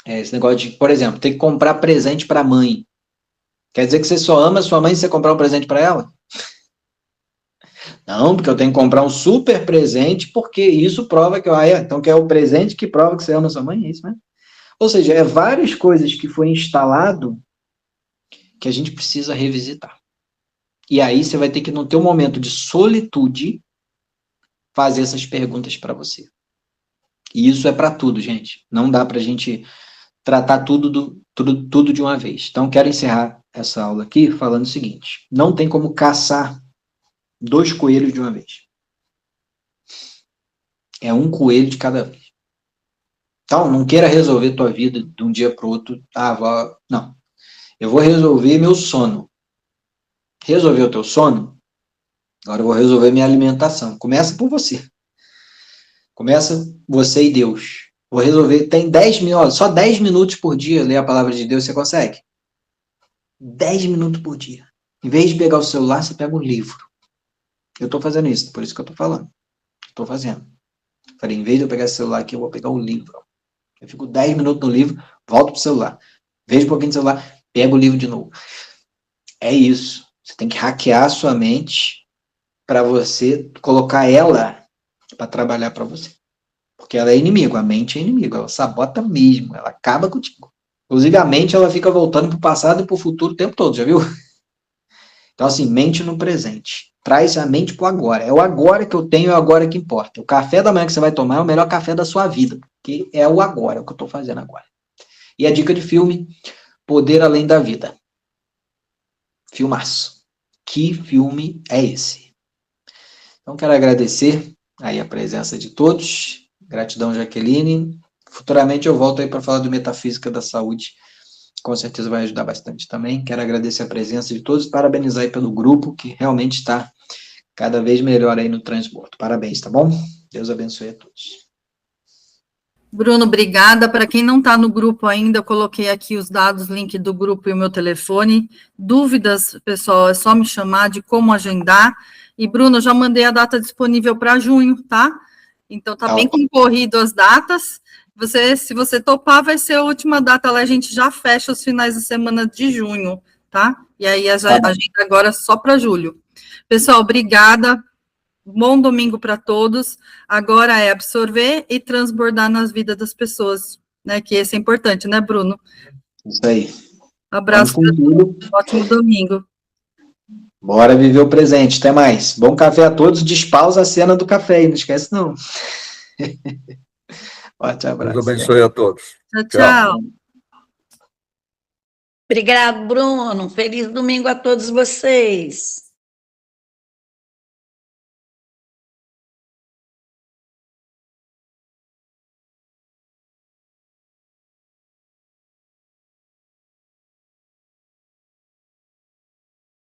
A: esse negócio de, por exemplo, ter que comprar presente para a mãe? Quer dizer que você só ama a sua mãe se você comprar um presente para ela? Não, porque eu tenho que comprar um super presente, porque isso prova que eu... então, que é o presente que prova que você ama a sua mãe, é isso, né? Ou seja, é várias coisas que foi instalado que a gente precisa revisitar. E aí você vai ter que, no teu momento de solitude, fazer essas perguntas para você. E isso é para tudo, gente. Não dá para a gente tratar tudo de uma vez. Então, quero encerrar essa aula aqui falando o seguinte. Não tem como caçar 2 coelhos de uma vez. É um coelho de cada vez. Então, não queira resolver tua vida de um dia para o outro. Não. Eu vou resolver meu sono. Resolver o teu sono? Agora eu vou resolver minha alimentação. Começa por você. Começa você e Deus. Vou resolver. Tem 10 minutos, só 10 minutos por dia ler a palavra de Deus, você consegue? 10 minutos por dia. Em vez de pegar o celular, você pega um livro. Eu estou fazendo isso, por isso que eu estou falando. Estou fazendo. Falei, em vez de eu pegar esse celular aqui, eu vou pegar o livro. Eu fico 10 minutos no livro, volto pro celular. Vejo um pouquinho do celular, pego o livro de novo. É isso. Você tem que hackear a sua mente para você colocar ela para trabalhar para você. Porque ela é inimigo, a mente é inimigo, ela sabota mesmo, ela acaba contigo. Inclusive a mente, ela fica voltando para o passado e para o futuro o tempo todo, já viu? Então assim, mente no presente. Traz a mente para o agora. É o agora que eu tenho, é o agora que importa. O café da manhã que você vai tomar é o melhor café da sua vida, porque é o agora, é o que eu estou fazendo agora. E a dica de filme, Poder Além da Vida. Filmaço. Que filme é esse? Então, quero agradecer aí a presença de todos. Gratidão, Jaqueline. Futuramente eu volto aí para falar do Metafísica da Saúde. Com certeza vai ajudar bastante também. Quero agradecer a presença de todos, parabenizar aí pelo grupo, que realmente está cada vez melhor aí no transbordo. Parabéns, tá bom? Deus abençoe a todos.
B: Bruno, obrigada. Para quem não está no grupo ainda, eu coloquei aqui os dados, link do grupo e o meu telefone. Dúvidas, pessoal, é só me chamar de como agendar. E, Bruno, eu já mandei a data disponível para junho, tá? Então, tá bem concorrido as datas. Se você topar, vai ser a última data lá, a gente já fecha os finais de semana de junho, tá? E aí a agenda agora só para julho. Pessoal, obrigada. Bom domingo para todos. Agora é absorver e transbordar nas vidas das pessoas, né? Que esse é importante, né, Bruno?
A: Isso aí.
B: Abraço. Ótimo domingo.
A: Bora viver o presente. Até mais. Bom café a todos. Despausa a cena do café, não esquece não. Forte abraço.
E: Deus abençoe a todos.
B: Tchau.
F: Obrigado, Bruno. Feliz domingo a todos vocês.